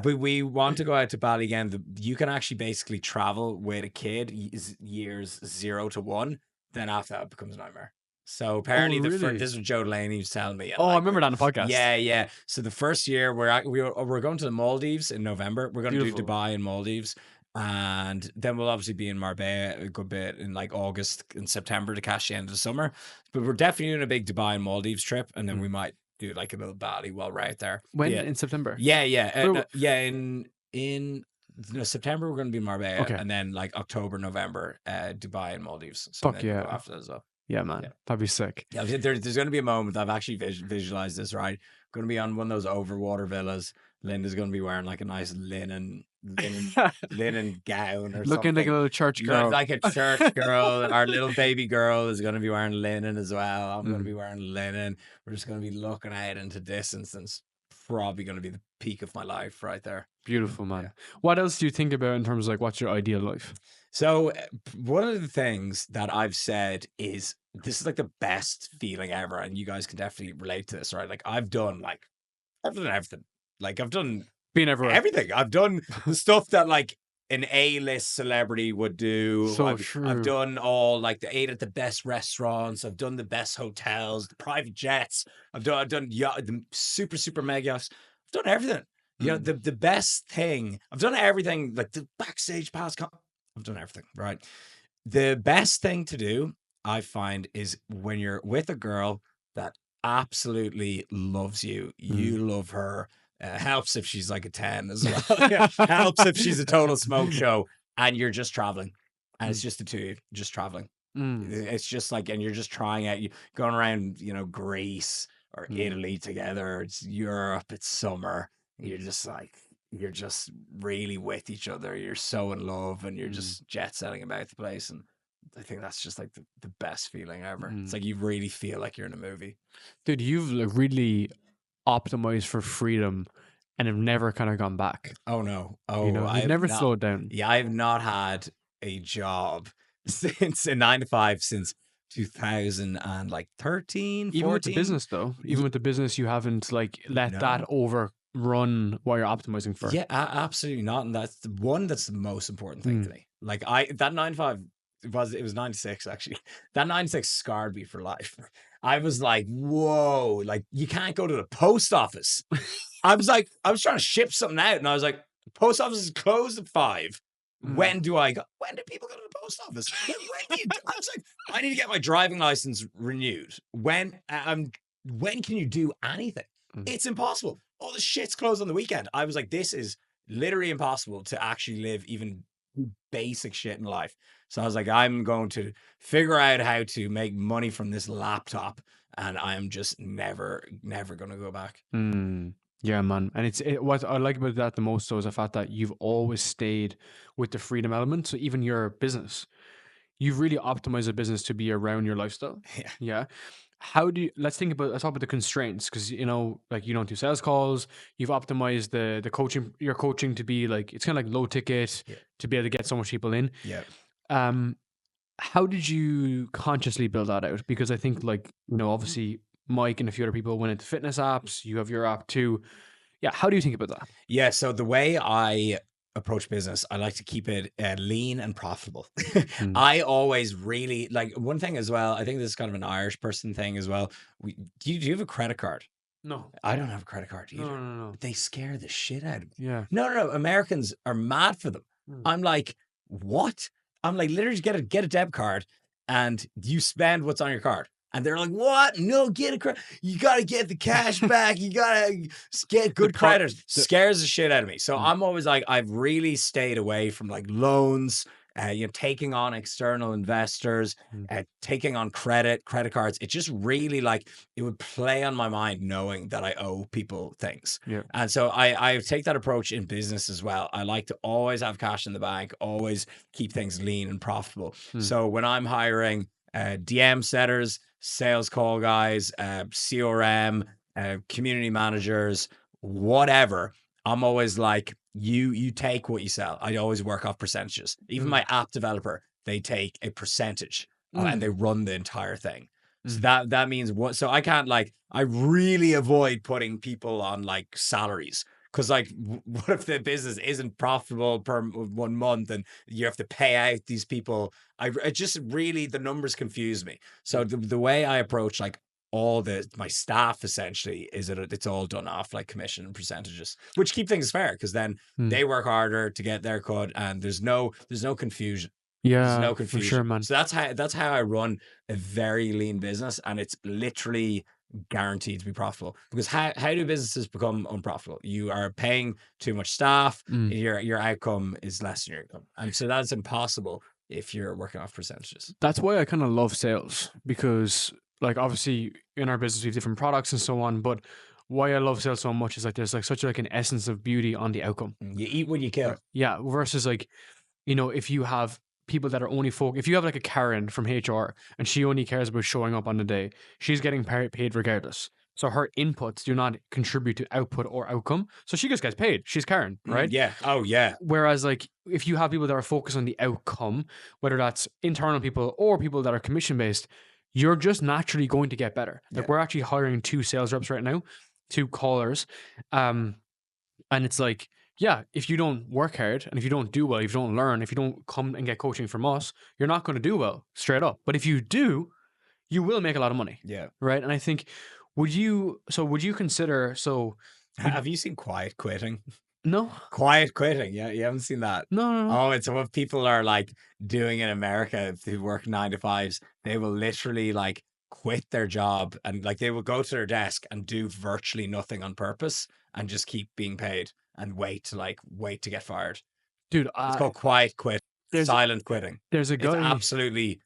we want to go out to Bali again. You can actually basically travel with a kid years 0 to 1. Then after that, it becomes a nightmare. So apparently, this was Joe Delaney was telling me. I remember that on the podcast. Yeah. So the first year we're going to the Maldives in November. We're going to do Dubai and Maldives. And then we'll obviously be in Marbella a good bit in like August and September to catch the end of the summer. But we're definitely doing a big Dubai and Maldives trip, and then we might do like a little Bali while we're out there. When in September? Yeah. In September we're going to be in Marbella, and then like October, November, Dubai and Maldives. So Fuck yeah! We'll go after that as well. Yeah, man, that'd be sick. Yeah, there's going to be a moment I've actually visualized this. Right, going to be on one of those overwater villas. Linda's going to be wearing like a nice linen gown or looking like a little church girl. Like a church girl. Our little baby girl is going to be wearing linen as well. I'm going to be wearing linen. We're just going to be looking out into distance, and it's probably going to be the peak of my life right there. Beautiful, man. Yeah. What else do you think about in terms of like what's your ideal life? So one of the things that I've said is this is like the best feeling ever, and you guys can definitely relate to this, right? Like I've done everything. Like I've done Being everywhere. everything. I've done the stuff that like an A-list celebrity would do. So I've true. done all like ate at the best restaurants. I've done the best hotels, the private jets. I've done yacht, the super mega yachts. I've done everything. You know, the best thing. I've done everything, like the backstage pass. I've done everything, right? The best thing to do, I find, is when you're with a girl that absolutely loves you. You love her. Helps if she's like a 10 as well. Helps if she's a total smoke show and you're just traveling. And it's just the two of you, just traveling. It's just like, and you're just trying out, you going around, you know, Greece or Italy together. It's Europe, it's summer. You're just like, you're just really with each other. You're so in love and you're just jet setting about the place. And I think that's just like the best feeling ever. It's like you really feel like you're in a movie. Dude, you've like really optimized for freedom and have never kind of gone back. Oh no. Oh, you know, you've never slowed down. Yeah, I've not had a job since a 9-to-5 since 2013, Even 14. with the business though, even with the business, you haven't like let that overrun what you're optimizing for. Yeah, absolutely not. And that's the most important thing to me. Like that 9-to-5 it was 9 to 6 actually. That 9 to 6 scarred me for life. I was like, whoa, like you can't go to the post office. I was trying to ship something out and I was like, the post office is closed at 5. When do people go to the post office? I was like, I need to get my driving license renewed. When can you do anything? It's impossible. All the shit's closed on the weekend. I was like, this is literally impossible to actually live even basic shit in life. So I was like, I'm going to figure out how to make money from this laptop, and I'm just never going to go back. Yeah, man. And what I like about that the most though is the fact that you've always stayed with the freedom element. So even your business, you've really optimized a business to be around your lifestyle. Yeah. Let's talk about the constraints, because you know, like you don't do sales calls, you've optimized the coaching, your coaching to be like, it's kind of like low ticket to be able to get so much people in. How did you consciously build that out? Because I think, like, you know, obviously Mike and a few other people went into fitness apps, you have your app too. Yeah, how do you think about that? Yeah, so the way I approach business, I like to keep it lean and profitable. I always really like one thing as well. I think this is kind of an Irish person thing as well. Do you have a credit card? No, I don't have a credit card either. No. They scare the shit out of me. Yeah. No. Americans are mad for them. I'm like, what? I'm like, literally get a debit card and you spend what's on your card. And they're like, what? No, get a credit. You got to get the cash back. You got to get good credit. Scares the shit out of me. So I'm always like, I've really stayed away from like loans, you know, taking on external investors, taking on credit cards. It just really like, it would play on my mind knowing that I owe people things. Yeah. And so I take that approach in business as well. I like to always have cash in the bank, always keep things lean and profitable. So when I'm hiring DM setters, sales call guys, CRM, community managers, whatever, I'm always like, you take what you sell. I always work off percentages. Even my app developer, they take a percentage and they run the entire thing. So that means what? So I can't I really avoid putting people on like salaries. Because like, what if the business isn't profitable per 1 month and you have to pay out these people? I just really, the numbers confuse me. So the way I approach like all my staff essentially is that it's all done off like commission and percentages, which keep things fair because then they work harder to get their cut and there's no confusion. Yeah, there's no confusion. For sure, man. So that's how I run a very lean business, and it's literally guaranteed to be profitable. Because how do businesses become unprofitable? You are paying too much staff, your outcome is less than your income. And so that's impossible if you're working off percentages. That's why I kind of love sales, because like obviously in our business we have different products and so on, but why I love sales so much is like there's like such like an essence of beauty on the outcome. You eat what you kill. Yeah, versus like, you know, if you have people that are only if you have like a Karen from HR and she only cares about showing up on the day, she's getting paid regardless. So her inputs do not contribute to output or outcome. So she just gets paid. She's Karen, right? Yeah. Oh, yeah. Whereas like if you have people that are focused on the outcome, whether that's internal people or people that are commission based, you're just naturally going to get better. Like we're actually hiring 2 sales reps right now, 2 callers. And it's like, yeah, if you don't work hard and if you don't do well, if you don't learn, if you don't come and get coaching from us, you're not going to do well straight up. But if you do, you will make a lot of money. Yeah. Right. And I think, would you consider, have you seen Quiet Quitting? No. Quiet Quitting. Yeah. You haven't seen that? No. Oh, it's what people are like doing in America who work 9 to 5s. They will literally like quit their job and like they will go to their desk and do virtually nothing on purpose and just keep being paid and wait to get fired. Dude, it's called quiet quit. Silent quitting. There's a guy. It's absolutely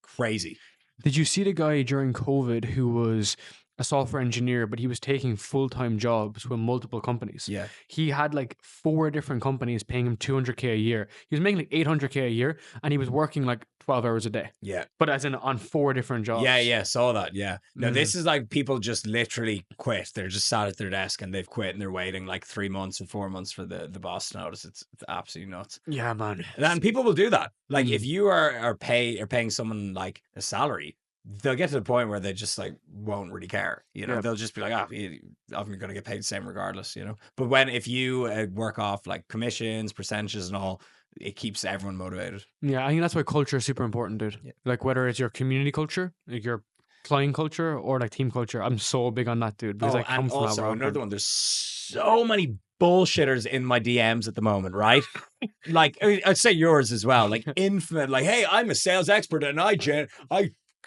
crazy. Did you see the guy during COVID who was a software engineer, but he was taking full-time jobs with multiple companies? Yeah. He had like 4 different companies paying him $200K a year. He was making like $800K a year and he was working like 12 hours a day. Yeah. But as in on 4 different jobs. Yeah. Saw that. Yeah. No, this is like people just literally quit. They're just sat at their desk and they've quit and they're waiting like 3 months or 4 months for the boss to notice. It's absolutely nuts. Yeah, man. And people will do that. Like if you are paying someone like a salary, they'll get to the point where they just like won't really care, you know. They'll just be like, I'm going to get paid the same regardless, you know. But if you work off like commissions, percentages and all, it keeps everyone motivated. Yeah, I think that's why culture is super important, dude. Yeah. Like whether it's your community culture, like your client culture, or like team culture, I'm so big on that, dude. Because and also another one, there's so many bullshitters in my DMs at the moment, right? Like I'd say yours as well, like infinite, like, hey, I'm a sales expert and I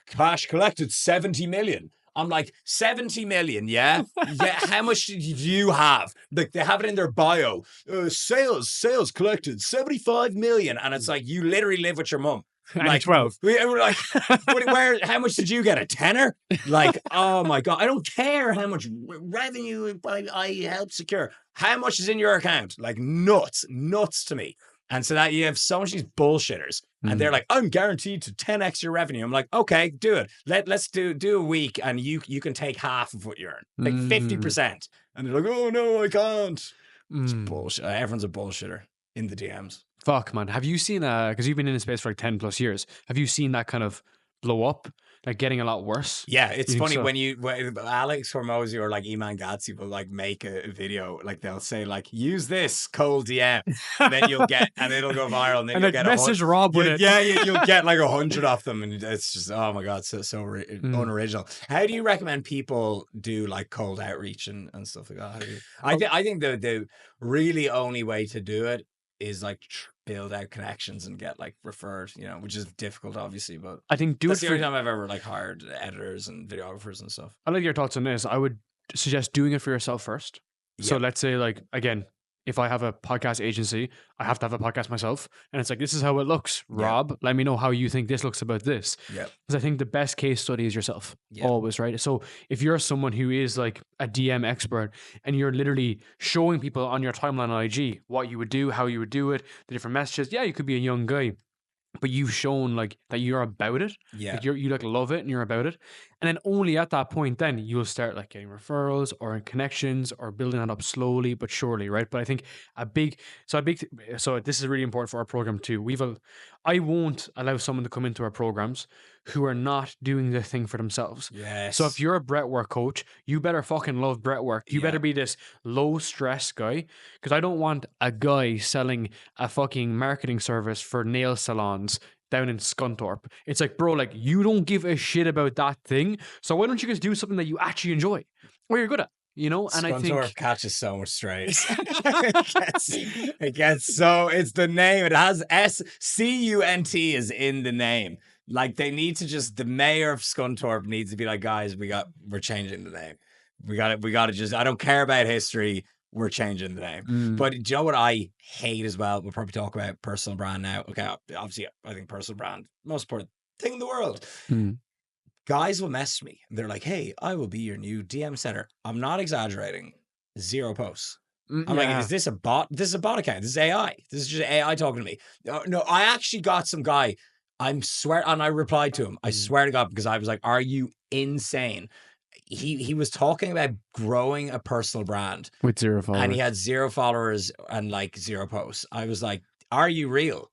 cash collected 70 million. I'm like, 70 million, yeah? Yeah, how much do you have? Like, they have it in their bio. Sales collected 75 million. And it's like, you literally live with your mum. Like 12. We're like, how much did you get? A tenner? Like, oh my God, I don't care how much revenue I helped secure. How much is in your account? Like, nuts to me. And so that you have so much of these bullshitters and they're like, I'm guaranteed to 10x your revenue. I'm like, okay, do it. Let's do a week and you can take half of what you earn, like 50%. And they're like, oh no, I can't. It's bullshit. Everyone's a bullshitter in the DMs. Fuck, man. Have you seen, because you've been in the space for like 10 plus years, have you seen that kind of blow up? Like getting a lot worse. Yeah, it's funny when Alex Hormozy or like Iman Gadzhi will like make a video, like they'll say like, use this cold DM, and then you'll get, and it'll go viral, and then you'll get message Rob with it. Yeah, you'll get like 100 of them, and it's just, oh my God, so unoriginal. How do you recommend people do like cold outreach and stuff like that? I think the really only way to do it is like build out connections and get like referred, you know, which is difficult obviously, but I think that's the only time I've ever like hired editors and videographers and stuff. I like your thoughts on this. I would suggest doing it for yourself first. Yeah. So let's say like, again, if I have a podcast agency, I have to have a podcast myself. And it's like, this is how it looks. Rob, let me know how you think this looks about this. Yeah. Because I think the best case study is yourself. Always, right? So if you're someone who is like a DM expert and you're literally showing people on your timeline on IG what you would do, how you would do it, the different messages. Yeah, you could be a young guy, but you've shown like that you're about it. Yeah. Like you like love it and you're about it. And then only at that point, then you'll start like getting referrals or connections or building that up slowly but surely, right? But I think so this is really important for our program too. I won't allow someone to come into our programs who are not doing the thing for themselves. Yes. So if you're a breathwork coach, you better fucking love breathwork. You better be this low stress guy, because I don't want a guy selling a fucking marketing service for nail salons down in Scunthorpe. It's like, bro, like you don't give a shit about that thing. So why don't you just do something that you actually enjoy or you're good at? You know, and I think catches so much strays. it gets so, it's the name. It has SCUNT is in the name. Like they need to just, the mayor of Scunthorpe needs to be like, guys, we're changing the name. We got to just, I don't care about history. We're changing the name. But do you know what I hate as well? We'll probably talk about personal brand now. Okay, obviously I think personal brand, most important thing in the world. Guys will message me. They're like, hey, I will be your new DM center. I'm not exaggerating. 0 posts. I'm like, is this a bot? This is a bot account. This is AI. This is just AI talking to me. No, I actually got some guy. I replied to him. I swear to God, because I was like, are you insane? he was talking about growing a personal brand with 0 followers, and he had 0 followers and like 0 posts. I was like, are you real?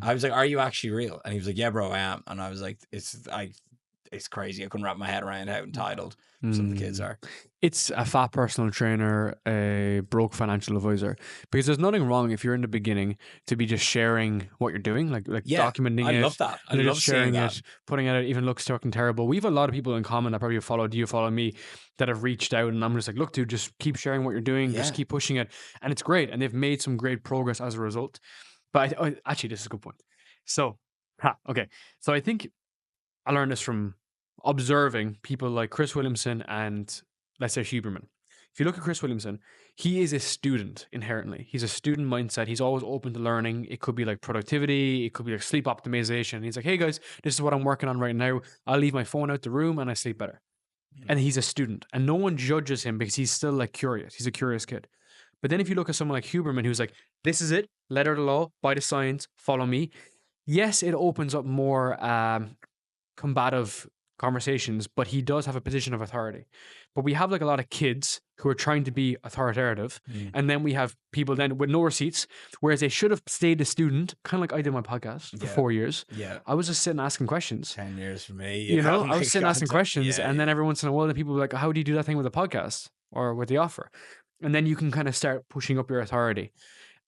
I was like, are you actually real? And he was like, yeah, bro, I am. And I was like, it's crazy. I couldn't wrap my head around how entitled some of the kids are. It's a fat personal trainer, a broke financial advisor, because there's nothing wrong if you're in the beginning to be just sharing what you're doing, like documenting it. I love that. I love just sharing that. it, putting it out, even looks fucking terrible. We have a lot of people in common that probably followed you, follow me, that have reached out, and I'm just like, look, dude, just keep sharing what you're doing, just keep pushing it, and it's great, and they've made some great progress as a result. But actually, this is a good point. So, okay, so I think I learned this from observing people like Chris Williamson and, let's say, Huberman. If you look at Chris Williamson, he is a student inherently. He's a student mindset. He's always open to learning. It could be like productivity. It could be like sleep optimization. He's like, hey guys, this is what I'm working on right now. I'll leave my phone out the room and I sleep better. And he's a student and no one judges him because he's still like curious. He's a curious kid. But then if you look at someone like Huberman, who's like, this is it, letter of the law, by the signs, follow me. Yes, it opens up more combative conversations, but he does have a position of authority. But we have like a lot of kids who are trying to be authoritative, and then we have people then with no receipts, whereas they should have stayed a student, kind of like I did my podcast for 4 years. Yeah, I was just sitting asking questions. 10 years for me, you know, I was sitting asking questions, and then every once in a while, the people were like, "How do you do that thing with a podcast or with the offer?" And then you can kind of start pushing up your authority.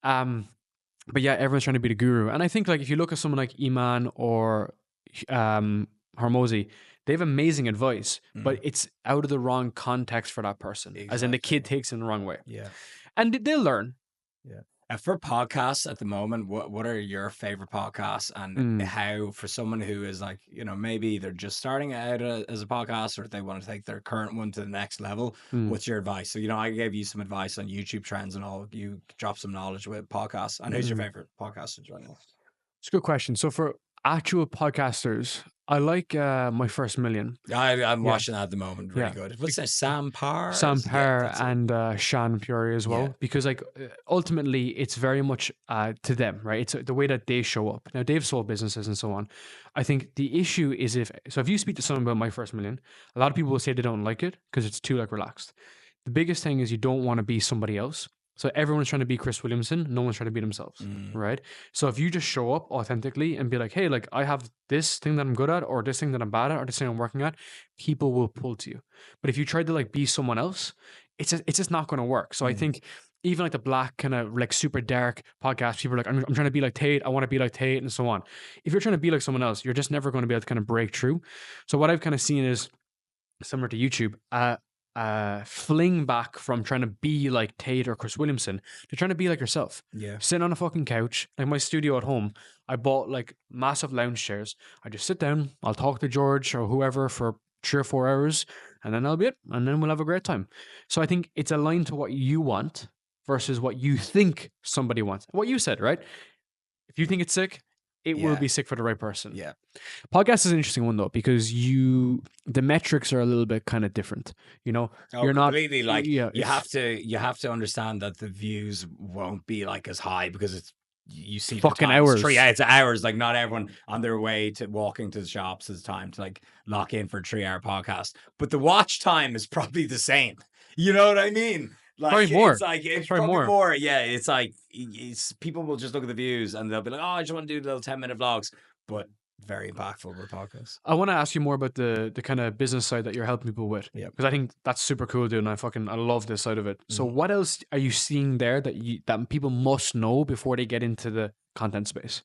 But yeah, everyone's trying to be the guru, and I think like if you look at someone like Iman or Hormozy, they have amazing advice, but it's out of the wrong context for that person. Exactly. As in the kid takes it in the wrong way. Yeah. And they'll learn. Yeah. For podcasts at the moment, what are your favorite podcasts, and how, for someone who is like, you know, maybe they're just starting out as a podcast, or they want to take their current one to the next level, what's your advice? So, you know, I gave you some advice on YouTube trends and all. You drop some knowledge with podcasts. And who's your favorite podcast to join? It's a good question. So for actual podcasters, I like My First Million. I'm watching that at the moment. Really good. What's that? Sam Parr? Sam Parr and Sean Puri as well. Because like ultimately it's very much to them, right? It's the way that they show up. Now they've sold businesses and so on. I think the issue is if you speak to someone about My First Million, a lot of people will say they don't like it because it's too like relaxed. The biggest thing is you don't want to be somebody else. So everyone's trying to be Chris Williamson. No one's trying to be themselves, right? So if you just show up authentically and be like, hey, like I have this thing that I'm good at, or this thing that I'm bad at, or this thing I'm working at, people will pull to you. But if you try to like be someone else, it's just not going to work. So I think even like the black kind of like super dark podcast, people are like, I'm trying to be like Tate. I want to be like Tate and so on. If you're trying to be like someone else, you're just never going to be able to kind of break through. So what I've kind of seen is similar to YouTube, fling back from trying to be like Tate or Chris Williamson to trying to be like yourself. Yeah. Sitting on a fucking couch, like my studio at home, I bought like massive lounge chairs. I just sit down, I'll talk to George or whoever for 3 or 4 hours, and then that'll be it. And then we'll have a great time. So I think it's aligned to what you want versus what you think somebody wants. What you said, right? If you think it's sick, it will be sick for the right person. Yeah. Podcast is an interesting one though, because the metrics are a little bit kind of different. You know, you're not completely like, you have to understand that the views won't be like as high because it's, you see fucking hours. It's hours. Like not everyone on their way to walking to the shops has time to like lock in for a 3-hour podcast, but the watch time is probably the same. You know what I mean? Like, probably more. It's probably more. Yeah, it's like people will just look at the views and they'll be like, "Oh, I just want to do little 10-minute vlogs," but very impactful with podcasts. I want to ask you more about the kind of business side that you're helping people with, because I think that's super cool, dude. And I love this side of it. So, what else are you seeing there that people must know before they get into the content space?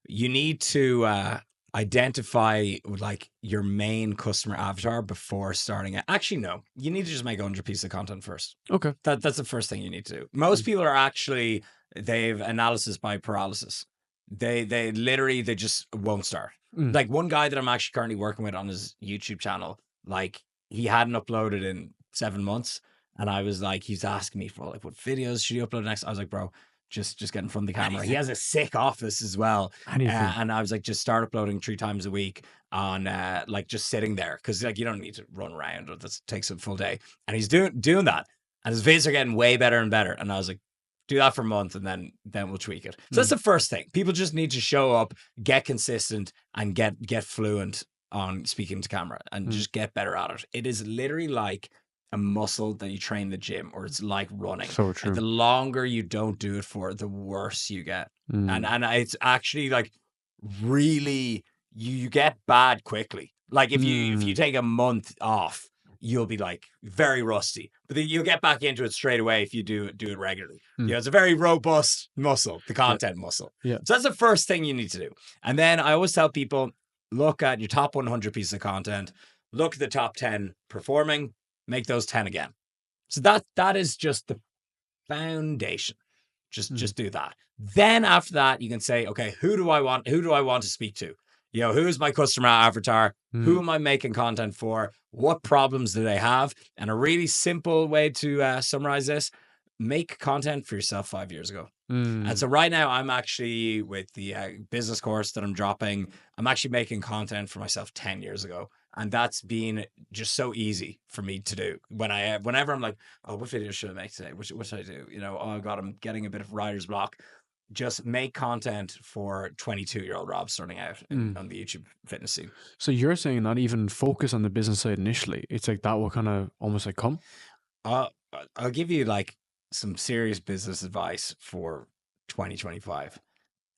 You need to identify like your main customer avatar before starting it. Actually, no, you need to just make 100 pieces of content first. Okay. That's the first thing you need to do. Most people are actually, they've analysis by paralysis. They literally, they just won't start. Like one guy that I'm actually currently working with on his YouTube channel, like he hadn't uploaded in 7 months. And I was like, he's asking me for like, what videos should you upload next? I was like, bro, just get in front of the camera. He has a sick office as well. And I was like, just start uploading 3 times a week on like just sitting there. Cause like you don't need to run around. That takes a full day. And he's doing that. And his videos are getting way better and better. And I was like, do that for a month and then we'll tweak it. So that's the first thing. People just need to show up, get consistent and get fluent on speaking to camera and just get better at it. It is literally like a muscle that you train in the gym, or it's like running. So true. And the longer you don't do it for, the worse you get. And it's actually like really, you get bad quickly. Like if you take a month off, you'll be like very rusty, but then you'll get back into it straight away if you do it regularly. It's a very robust muscle, the content muscle. Yeah. So that's the first thing you need to do. And then I always tell people, look at your top 100 pieces of content, look at the top 10 performing, make those 10 again. So that is just the foundation. Just do that. Then after that, you can say, okay, who do I want to speak to? Who's my customer avatar? Who am I making content for? What problems do they have? And a really simple way to summarize this: make content for yourself 5 years ago. And so right now, I'm actually with the business course that I'm dropping. I'm actually making content for myself 10 years ago. And that's been just so easy for me to do. Whenever I'm like, oh, what video should I make today? What should I do? Oh God, I'm getting a bit of writer's block. Just make content for 22-year-old Rob starting out on the YouTube fitness scene. So you're saying not even focus on the business side initially. It's like that will kind of almost like come? I'll give you like some serious business advice for 2025.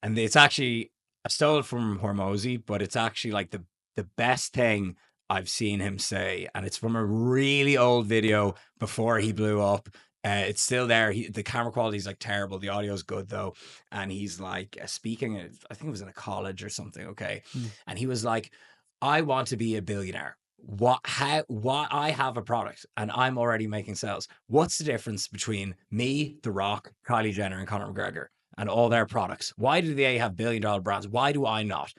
And it's actually, I stole it from Hormozy, but it's actually like the best thing I've seen him say. And it's from a really old video before he blew up. It's still there. The camera quality is like terrible. The audio is good though. And he's like speaking, I think it was in a college or something. Okay. And he was like, I want to be a billionaire. I have a product and I'm already making sales. What's the difference between me, The Rock, Kylie Jenner, and Conor McGregor and all their products? Why do they have billion-dollar brands? Why do I not?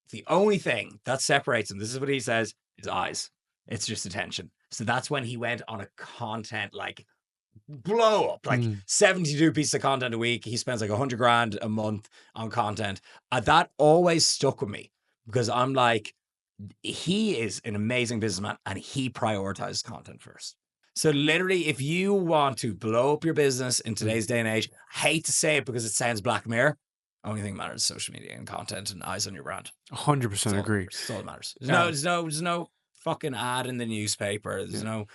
The only thing that separates them, this is what he says, is eyes. It's just attention. So that's when he went on a content like blow up, like 72 pieces of content a week. He spends like $100,000 a month on content. That always stuck with me because I'm like, he is an amazing businessman and he prioritizes content first. So literally, if you want to blow up your business in today's day and age, I hate to say it because it sounds Black Mirror, only thing that matters is social media and content and eyes on your brand. 100% agree. That's all that matters. There's no fucking ad in the newspaper. There's no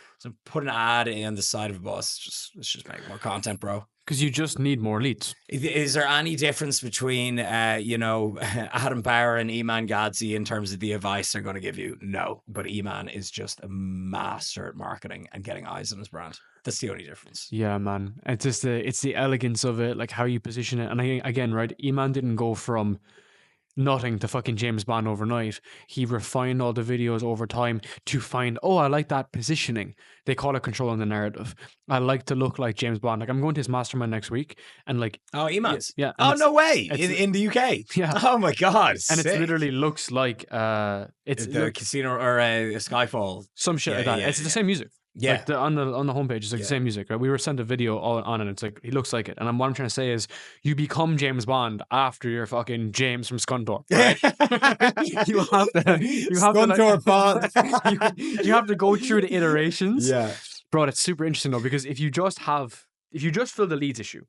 put an ad in the side of a bus. Let's just make more content, bro. Because you just need more leads. Is there any difference between, Adam Bauer and Iman Gadzhi in terms of the advice they're going to give you? No, but Iman is just a master at marketing and getting eyes on his brand. That's the only difference. Yeah, man. It's just it's the elegance of it, like how you position it. And again, right, Iman didn't go from nothing to fucking James Bond overnight. He refined all the videos over time to find, I like that positioning. They call it controlling the narrative. I like to look like James Bond. Like I'm going to his mastermind next week and like... Oh, Iman's? Yeah. Oh, no way. In the UK? Yeah. Oh my God. And sick. it literally looks like it's the casino or Skyfall. Some shit like that. It's the same music. Yeah. Like on the homepage, it's like the same music, right? We were sent a video on and it's like, he looks like it. And what I'm trying to say is you become James Bond after you're fucking James from Scunthorpe, right? you have Scunthorpe Bond. you have to go through the iterations. Yeah. Bro, it's super interesting though, because if you just fill the leads issue,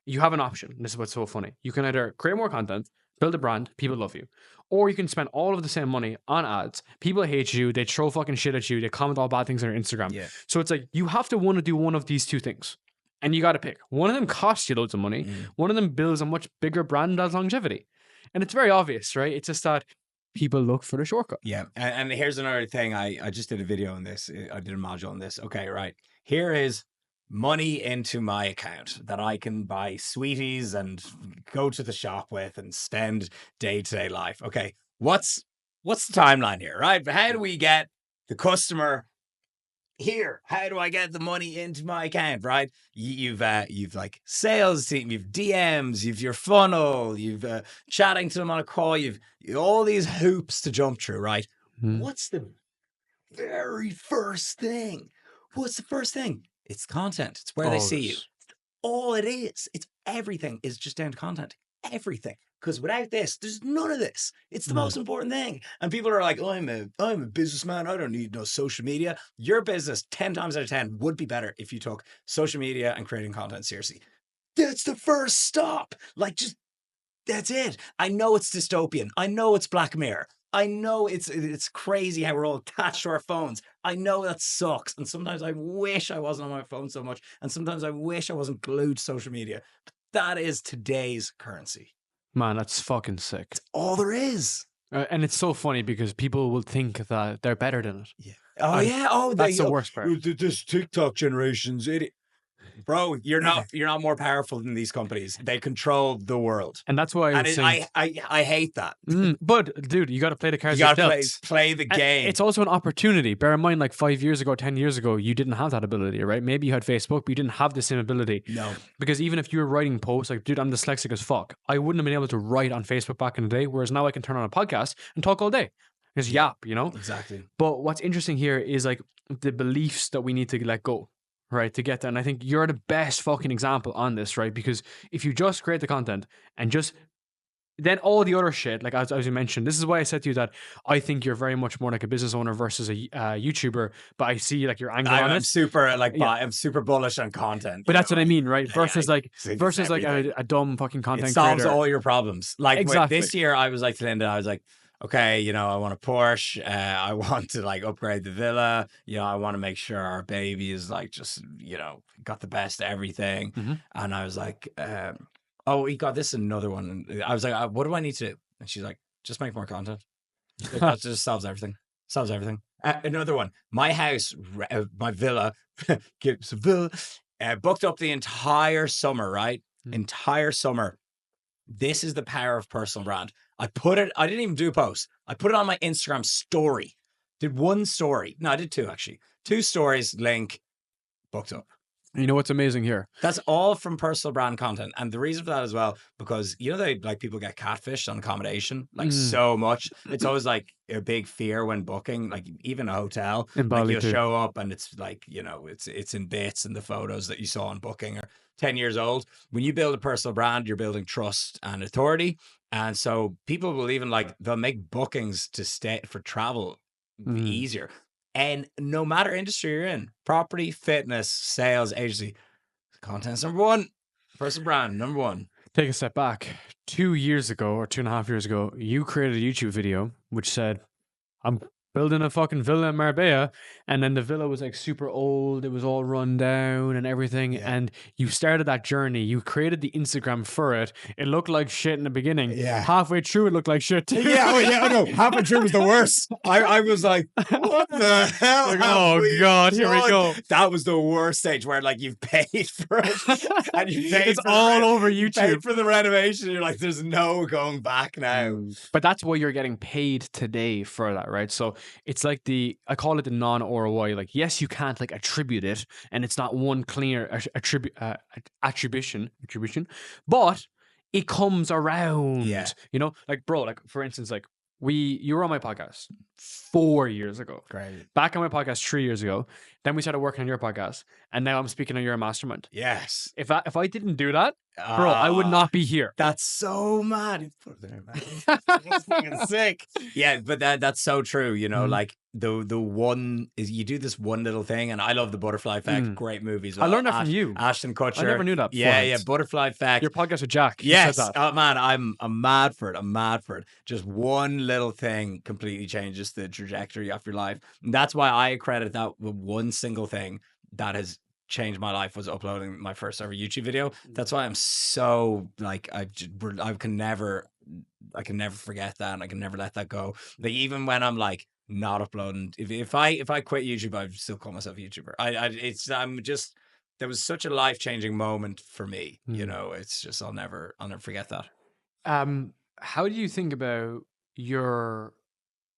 you have an option. And this is what's so funny. You can either create more content, build a brand, people love you. Or you can spend all of the same money on ads. People hate you. They throw fucking shit at you. They comment all bad things on your Instagram. Yeah. So it's like, you have to want to do one of these two things. And you got to pick. One of them costs you loads of money. One of them builds a much bigger brand as longevity. And it's very obvious, right? It's just that people look for the shortcut. Yeah. And here's another thing. I just did a video on this. I did a module on this. Okay, right. Here is money into my account that I can buy sweeties and go to the shop with and spend day-to-day life. Okay, what's the timeline here, right? How do we get the customer here? How do I get the money into my account, right? You've like sales team, you've DMs, you've your funnel, you've chatting to them on a call, you've all these hoops to jump through, right? What's the very first thing? What's the first thing? It's content. It's where they see you. All it is. It's everything is just down to content. Everything. Because without this, there's none of this. It's the most important thing. And people are like, I'm a businessman. I don't need no social media. Your business 10 times out of 10 would be better if you took social media and creating content seriously. That's the first stop. Like, just, that's it. I know it's dystopian. I know it's Black Mirror. I know it's crazy how we're all attached to our phones. I know that sucks. And sometimes I wish I wasn't on my phone so much. And sometimes I wish I wasn't glued to social media. But that is today's currency. Man, that's fucking sick. It's all there is. And it's so funny because people will think that they're better than it. Yeah. Oh, yeah. Oh, that's the worst part. This TikTok generation's idiot. Bro, you're not more powerful than these companies. They control the world. And that's why I hate that. But dude, you got to play the cards. You got to play the game. And it's also an opportunity. Bear in mind, like 5 years ago, 10 years ago, you didn't have that ability, right? Maybe you had Facebook, but you didn't have the same ability. No. Because even if you were writing posts, like, dude, I'm dyslexic as fuck. I wouldn't have been able to write on Facebook back in the day, whereas now I can turn on a podcast and talk all day. Just yap, you know? Exactly. But what's interesting here is like the beliefs that we need to let go, right, to get there. And I think you're the best fucking example on this, right? Because if you just create the content and just then all the other shit, like as you mentioned, this is why I said to you that I think you're very much more like a business owner versus a YouTuber, but I see like your angle on it. I'm super bullish on content. But that's what I mean, right? Versus like a dumb fucking content creator. It solves all your problems. Like exactly. This year I was like to Linda, I was like, okay, you know, I want a Porsche. I want to like upgrade the villa. You know, I want to make sure our baby is like just, you know, got the best of everything. Mm-hmm. And I was like, oh, we got this another one. And I was like, what do I need to do? And she's like, just make more content. That just solves everything. Solves everything. Another one. My house, my villa, gives a villa, booked up the entire summer, right? Entire summer. This is the power of personal brand. I didn't even do a post. I put it on my Instagram story. Did one story. No, I did two actually. 2 stories, link, booked up. You know what's amazing here? That's all from personal brand content. And the reason for that as well, because you know, like people get catfished on accommodation, like so much. It's always like a big fear when booking, like even a hotel. Like you'll show up and it's like, you know, it's in bits and the photos that you saw on booking are 10 years old. When you build a personal brand, you're building trust and authority. And so people will even like, they'll make bookings to stay for travel easier. And no matter industry you're in, property, fitness, sales, agency, content's number one. Personal brand, number one. Take a step back. 2 years ago or 2.5 years ago, you created a YouTube video which said, I'm building a fucking villa in Marbella, and then the villa was like super old, it was all run down and everything, and you started that journey, you created the Instagram for it, it looked like shit in the beginning, halfway through it looked like shit too. No, halfway through was the worst. I was like, what the hell? Like, oh God, here we go. That was the worst stage where like you've paid for it and you paid it's all over YouTube. Paid for the renovation, you're like, there's no going back now. But that's why you're getting paid today for that, right? So it's like I call it the non-ROI. Like, yes, you can't like attribute it, and it's not one clear attribution, but it comes around. Yeah. You know, like, bro, like for instance, like you were on my podcast 4 years ago. Great. Back on my podcast 3 years ago. Then we started working on your podcast, and now I'm speaking on your mastermind. Yes. If I didn't do that, bro, I would not be here. That's so mad. Put it there, man. That's fucking sick. Yeah, but that's so true. You know, like the one is you do this one little thing, and I love the Butterfly Effect. Great movies. I learned that from you, Ashton Kutcher. I never knew that. Yeah, Butterfly Effect. Your podcast with Jack. Yes. Oh man, I'm mad for it. I'm mad for it. Just one little thing completely changes the trajectory of your life. And that's why I credit that with one single thing that has changed my life was uploading my first ever YouTube video. That's why I'm so like I can never forget that, and I can never let that go. Like even when I'm like not uploading, if I quit YouTube, I'd still call myself a YouTuber. There was such a life-changing moment for me. You know, it's just I'll never forget that. How do you think about your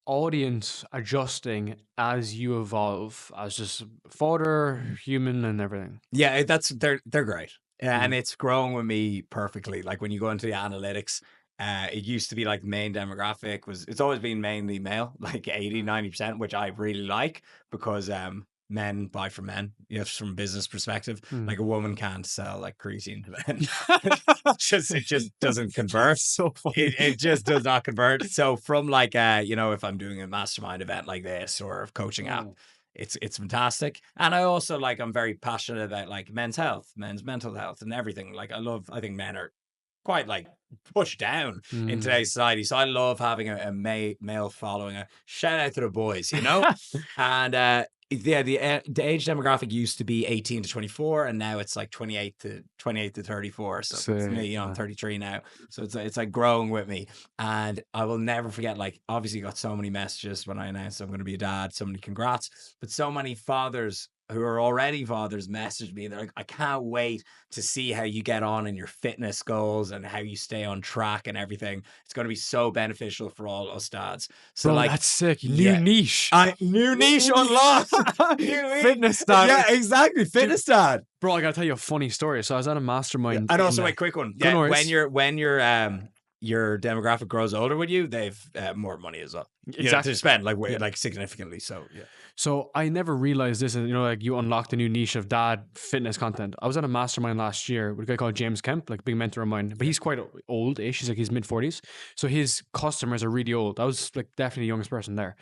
audience adjusting as you evolve as just fodder, human, and everything? Yeah, they're great. And it's growing with me perfectly. Like when you go into the analytics, it used to be like main demographic it's always been mainly male, like 80-90%, which I really like because men buy from men. You know, from a business perspective, like a woman can't sell like creatine to men. it just doesn't convert. So funny. It just does not convert. So from like you know, if I'm doing a mastermind event like this or a coaching app, it's fantastic. And I also I'm very passionate about like men's health, men's mental health and everything. Like I think men are quite like pushed down in today's society. So I love having a male following. A shout out to the boys, you know? And yeah, the age demographic used to be 18 to 24, and now it's like 28 to 34. So it's me, you know, I'm 33 now. So it's like growing with me. And I will never forget, like, obviously got so many messages when I announced I'm going to be a dad, so many congrats, but so many fathers who are already fathers messaged me. They're like, I can't wait to see how you get on in your fitness goals and how you stay on track and everything. It's going to be so beneficial for all us dads. So, bro, like, that's sick. New niche. New niche unlocked. Fitness dad. Yeah, exactly. Fitness dad. Bro, I gotta tell you a funny story. So I was at a mastermind. And also, a quick one. Yeah, when your demographic grows older with you, they've more money as well. Exactly. To spend like significantly. So yeah. So I never realized this, and you know, like you unlocked a new niche of dad fitness content. I was at a mastermind last year with a guy called James Kemp, like big mentor of mine, but he's quite old-ish. He's like his mid-40s. So his customers are really old. I was like definitely the youngest person there.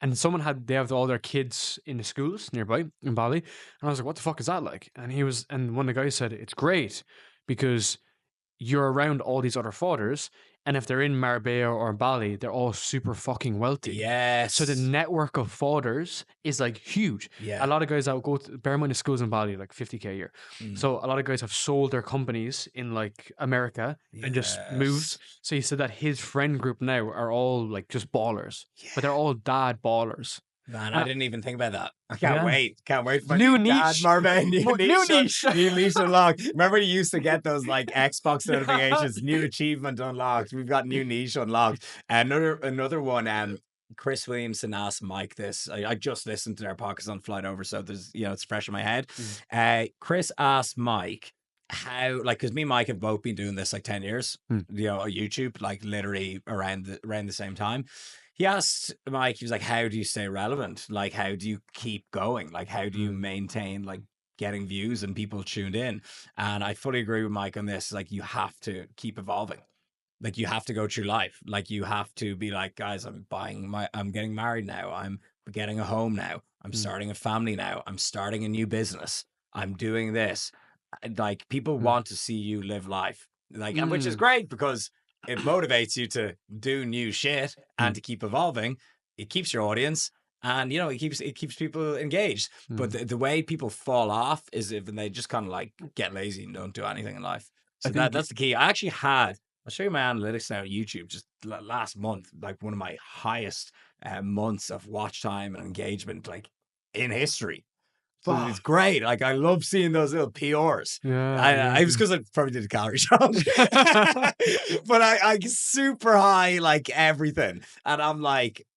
And they have all their kids in the schools nearby in Bali. And I was like, what the fuck is that like? And one of the guys said, it's great because you're around all these other fathers, and if they're in Marbella or Bali, they're all super fucking wealthy. Yes. So the network of fathers is like huge. Yeah. A lot of guys that go to, bear in mind the schools in Bali, like 50K a year. So a lot of guys have sold their companies in like America and just moved. So he said that his friend group now are all like just ballers, but they're all dad ballers. Man, I didn't even think about that. I can't wait. Can't wait for new niche. New niche. New niche unlocked. Remember you used to get those like Xbox notifications, new achievement unlocked. We've got new niche unlocked. Another one, Chris Williamson asked Mike this. I just listened to their podcast on flight over, so there's, you know, it's fresh in my head. Chris asked Mike how, like, because me and Mike have both been doing this like 10 years, you know, YouTube, like literally around the same time. He asked Mike, he was like, how do you stay relevant? Like, how do you keep going? Like, how do you maintain like getting views and people tuned in? And I fully agree with Mike on this. Like, you have to keep evolving. Like, you have to go through life. Like, you have to be like, guys, I'm getting married now. I'm getting a home now. I'm starting a family now. I'm starting a new business. I'm doing this. Like, people want to see you live life. Like, and which is great because it motivates you to do new shit and to keep evolving. It keeps your audience, and you know, it keeps people engaged. But the way people fall off is if they just kind of like get lazy and don't do anything in life. So that's the key. I'll show you my analytics now on YouTube. Just last month, like one of my highest months of watch time and engagement, like in history. So it's great. Like, I love seeing those little PRs. I was because I probably did a calorie challenge, but I super high, like everything. And I'm like,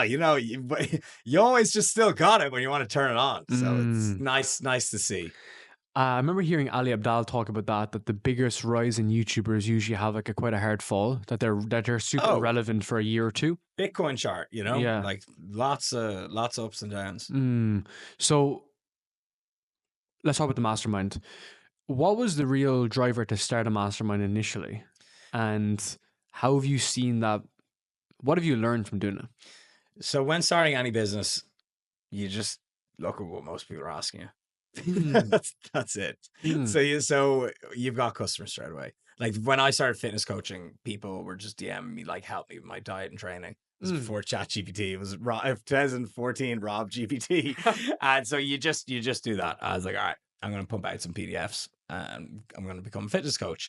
you know, you always just still got it when you want to turn it on. So it's nice to see. I remember hearing Ali Abdal talk about that the biggest rise in YouTubers usually have like quite a hard fall, that they're super relevant for a year or two. Bitcoin chart, you know, like lots of ups and downs. So let's talk about the mastermind. What was the real driver to start a mastermind initially? And how have you seen that? What have you learned from doing it? So when starting any business, you just look at what most people are asking you. That's it. So you've got customers straight away. Like when I started fitness coaching, people were just DMing me like, help me with my diet and training. This was before ChatGPT. It was 2014 Rob GPT. And so you just do that. I was like, all right, I'm going to pump out some PDFs and I'm going to become a fitness coach.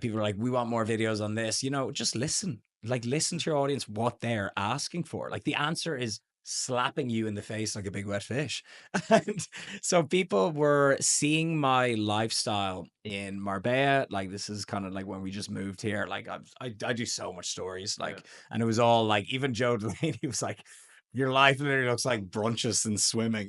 People are like, we want more videos on this. You know, just listen. Like, listen to your audience, what they're asking for. Like, the answer is slapping you in the face like a big wet fish. And so people were seeing my lifestyle in Marbella. Like, this is kind of like when we just moved here. Like, I do so much stories. Like, and it was all like, even Joe Delaney was like, your life literally looks like brunches and swimming.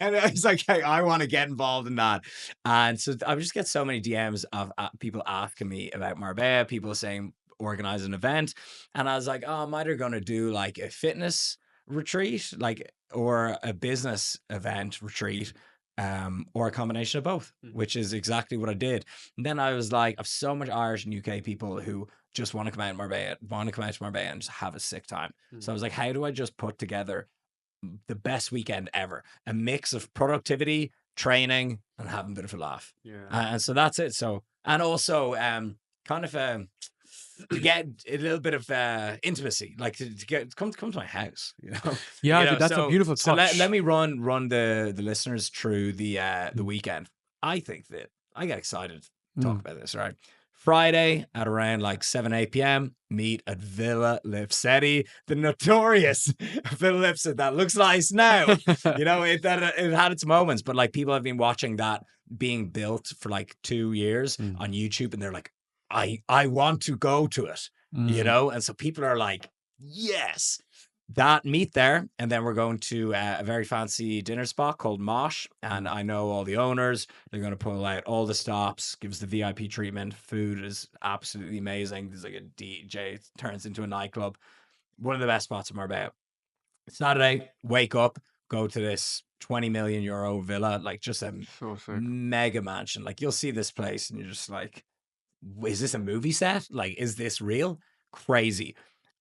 And I was like, hey, I want to get involved in that. And so I would just get so many DMs of people asking me about Marbella, people saying, organize an event. And I was like, oh, I'm either going to do like a fitness retreat, like, or a business event retreat, or a combination of both, which is exactly what I did. And then I was like, I've so much Irish and UK people who just want to come out to Marbella and just have a sick time. So I was like, how do I just put together the best weekend ever? A mix of productivity, training, and having a bit of a laugh. And so that's it. So, and also, kind of to get a little bit of intimacy, like to get come to my house, you know. Yeah, You know, dude, that's a beautiful so touch. let me run the listeners through the weekend. I think that I get excited to talk about this, right? Friday at around like 7-8 p.m. meet at Villa Lipsett, the notorious Villa Lipsett that looks nice now. You know, it had its moments, but like people have been watching that being built for like 2 years on YouTube, and they're like, I want to go to it, you know? And so people are like, yes, that meet there. And then we're going to a very fancy dinner spot called Mosh. And I know all the owners. They're going to pull out all the stops, gives the VIP treatment. Food is absolutely amazing. There's like a DJ, it turns into a nightclub. One of the best spots in Marbella. Saturday, wake up, go to this 20 million euro villa, like just a mega mansion. Like you'll see this place and you're just like, is this a movie set? Like, is this real? Crazy.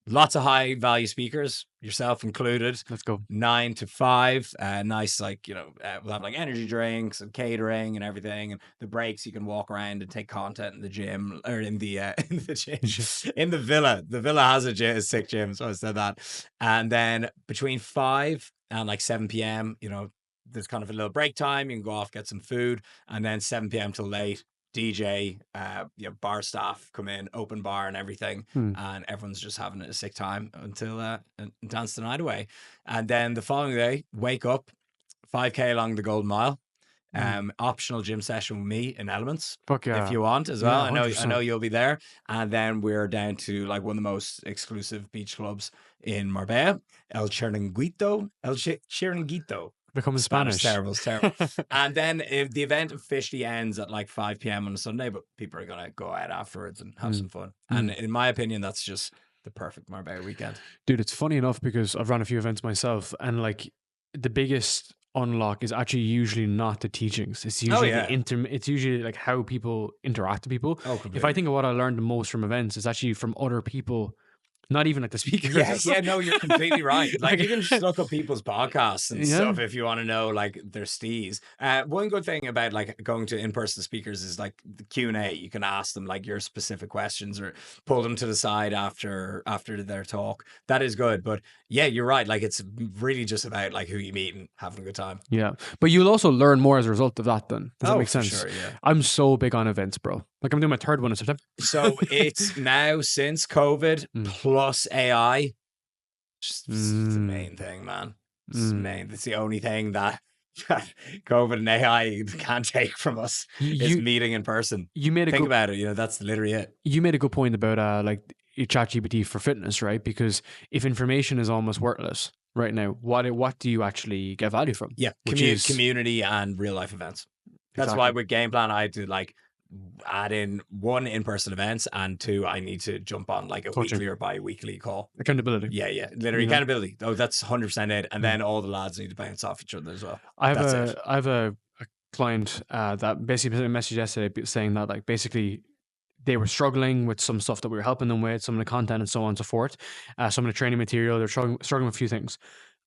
Lots of high value speakers, yourself included. Let's go. 9 to 5. Nice, like, you know, we'll have like energy drinks and catering and everything. And the breaks, you can walk around and take content in the gym or in the gym, in the villa. The villa has a sick gym, so I said that. And then between 5 and like 7 p.m., you know, there's kind of a little break time. You can go off, get some food, and then 7 p.m. till late. DJ, you know, bar staff come in, open bar and everything, and everyone's just having a sick time until and dance the night away. And then the following day, wake up, 5K along the Golden Mile, optional gym session with me in Elements, Fuck yeah, if you want as well. Yeah, I know you'll be there. And then we're down to like one of the most exclusive beach clubs in Marbella, El Chiringuito. Becomes Spanish. Terrible. And then the event officially ends at like 5 p.m. on a Sunday, but people are going to go out afterwards and have some fun. And in my opinion, that's just the perfect Marbella weekend. Dude, it's funny enough because I've run a few events myself, and like the biggest unlock is actually usually not the teachings. It's usually it's usually like how people interact with people. If I think of what I learned the most from events, it's actually from other people. Not even like the speakers. Yeah, no, you're completely right. Like you can just look up people's podcasts and stuff if you want to know like their steez. One good thing about like going to in-person speakers is like the Q&A. You can ask them like your specific questions or pull them to the side after their talk. That is good. But yeah, you're right. Like it's really just about like who you meet and having a good time. Yeah. But you'll also learn more as a result of that then. Does that make sense? Sure, yeah. I'm so big on events, bro. Like I'm doing my 3rd one in September. So it's now since COVID plus AI. It's the main thing, man. It's the main. It's the only thing that COVID and AI can't take from us is meeting in person. You made think about it. You know, that's literally it. You made a good point about like ChatGPT for fitness, right? Because if information is almost worthless right now, what do you actually get value from? Yeah, community and real life events. That's why with Game Plan, I do like add in 1 in-person events and 2 I need to jump on like a weekly or bi-weekly call. Accountability. Yeah, literally accountability. Oh, that's 100% it. And then all the lads need to bounce off each other as well. I have a client that basically sent a message yesterday saying that like basically they were struggling with some stuff that we were helping them with, some of the content and so on and so forth, some of the training material. They're struggling with a few things.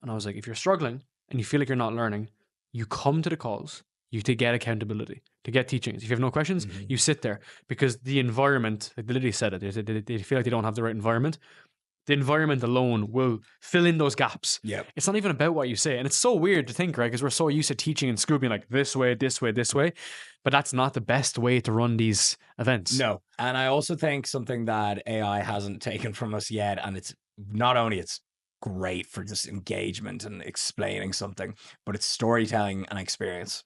And I was like, if you're struggling and you feel like you're not learning, you come to the calls. You to get accountability, to get teachings. If you have no questions, you sit there because the environment, like they literally said it, they feel like they don't have the right environment. The environment alone will fill in those gaps. Yeah, it's not even about what you say. And it's so weird to think, right? Because we're so used to teaching in school being like this way, but that's not the best way to run these events. No. And I also think something that AI hasn't taken from us yet, and it's not only it's great for just engagement and explaining something, but it's storytelling and experience.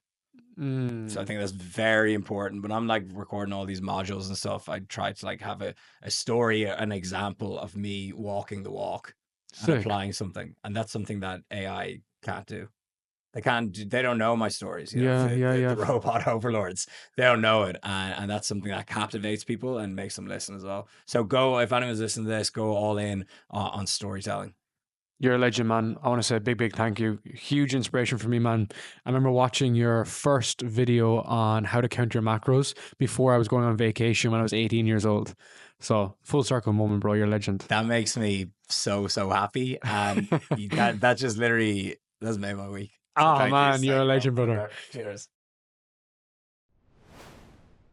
So I think that's very important. When I'm like recording all these modules and stuff, I try to like have a story, an example of me walking the walk and applying something. And that's something that AI can't do. They don't know my stories. You know, the robot overlords, they don't know it. And that's something that captivates people and makes them listen as well. So if anyone's listening to this, go all in on storytelling. You're a legend, man. I want to say a big thank you. Huge inspiration for me, man. I remember watching your first video on how to count your macros before I was going on vacation when I was 18 years old. So full circle moment, bro. You're a legend. That makes me so happy. And that just literally, that's made my week. So man, you're a legend, brother. Cheers.